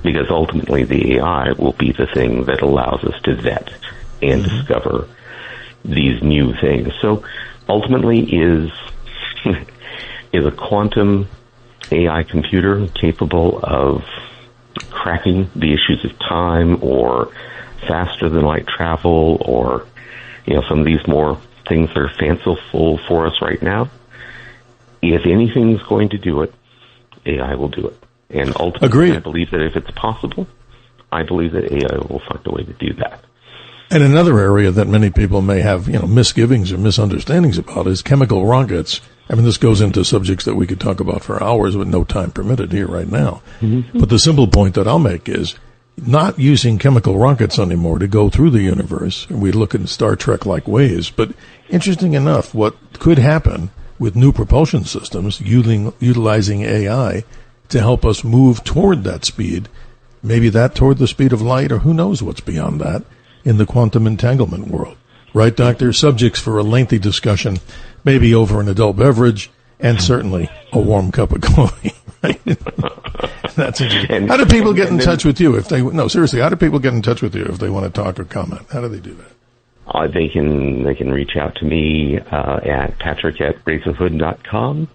because ultimately the AI will be the thing that allows us to vet and discover these new things. So ultimately, is a quantum AI computer capable of cracking the issues of time, or faster than light travel, or some of these more things that are fanciful for us right now? If anything's going to do it, AI will do it. And ultimately, Agreed. I believe that if it's possible, I believe that AI will find a way to do that. And another area that many people may have, misgivings or misunderstandings about is chemical rockets. I mean, this goes into subjects that we could talk about for hours with no time permitted here right now. Mm-hmm. But the simple point that I'll make is not using chemical rockets anymore to go through the universe. We look in Star Trek-like ways. But interesting enough, what could happen with new propulsion systems utilizing AI to help us move toward that speed, maybe that toward the speed of light, or who knows what's beyond that in the quantum entanglement world. Right, Doctor? Subjects for a lengthy discussion, maybe over an adult beverage, and certainly a warm cup of coffee. Right? That's interesting. How do people get in touch with you if they? No, seriously. How do people get in touch with you if they want to talk or comment? How do they do that? They can reach out to me at patrick@razorhood.com.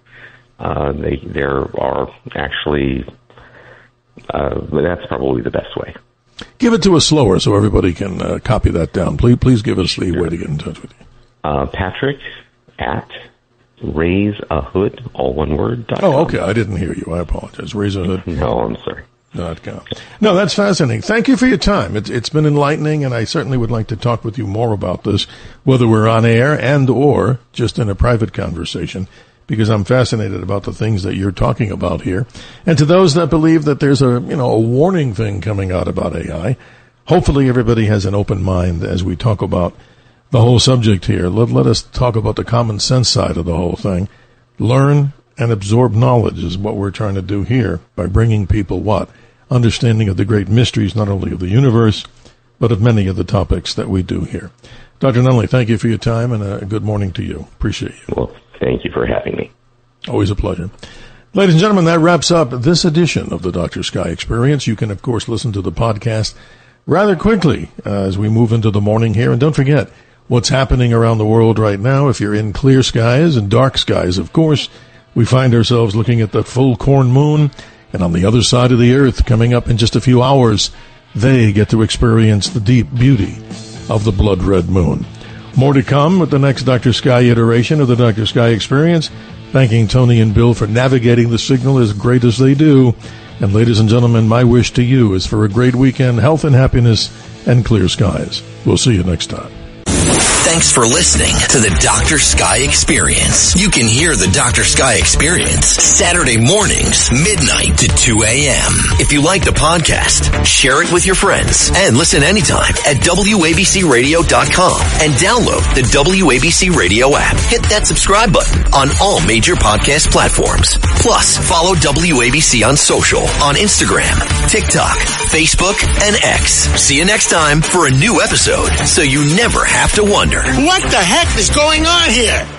There are actually But that's probably the best way. Give it to us slower so everybody can copy that down. Please give us the way to get in touch with you. Patrick at raiseahood, all one word. Oh, okay. I didn't hear you. I apologize. Raiseahood. No, I'm sorry. .com. No, that's fascinating. Thank you for your time. It's been enlightening, and I certainly would like to talk with you more about this, whether we're on air and or just in a private conversation, because I'm fascinated about the things that you're talking about here. And to those that believe that there's a warning thing coming out about AI, hopefully everybody has an open mind as we talk about the whole subject here. Let us talk about the common sense side of the whole thing. Learn and absorb knowledge is what we're trying to do here by bringing people what? Understanding of the great mysteries, not only of the universe, but of many of the topics that we do here. Dr. Nunley, thank you for your time, and a good morning to you. Appreciate you. Well, thank you for having me. Always a pleasure. Ladies and gentlemen, that wraps up this edition of the Dr. Sky Experience. You can, of course, listen to the podcast rather quickly as we move into the morning here. And don't forget what's happening around the world right now. If you're in clear skies and dark skies, of course, we find ourselves looking at the full corn moon. And on the other side of the earth, coming up in just a few hours, they get to experience the deep beauty of the blood red moon. More to come with the next Dr. Sky iteration of the Dr. Sky Experience. Thanking Tony and Bill for navigating the signal as great as they do. And ladies and gentlemen, my wish to you is for a great weekend, health and happiness, and clear skies. We'll see you next time. Thanks for listening to the Dr. Sky Experience. You can hear the Dr. Sky Experience Saturday mornings, midnight to 2 a.m. If you like the podcast, share it with your friends and listen anytime at WABCRadio.com and download the WABC Radio app. Hit that subscribe button on all major podcast platforms. Plus, follow WABC on social on Instagram, TikTok, Facebook, and X. See you next time for a new episode so you never have to wonder. What the heck is going on here?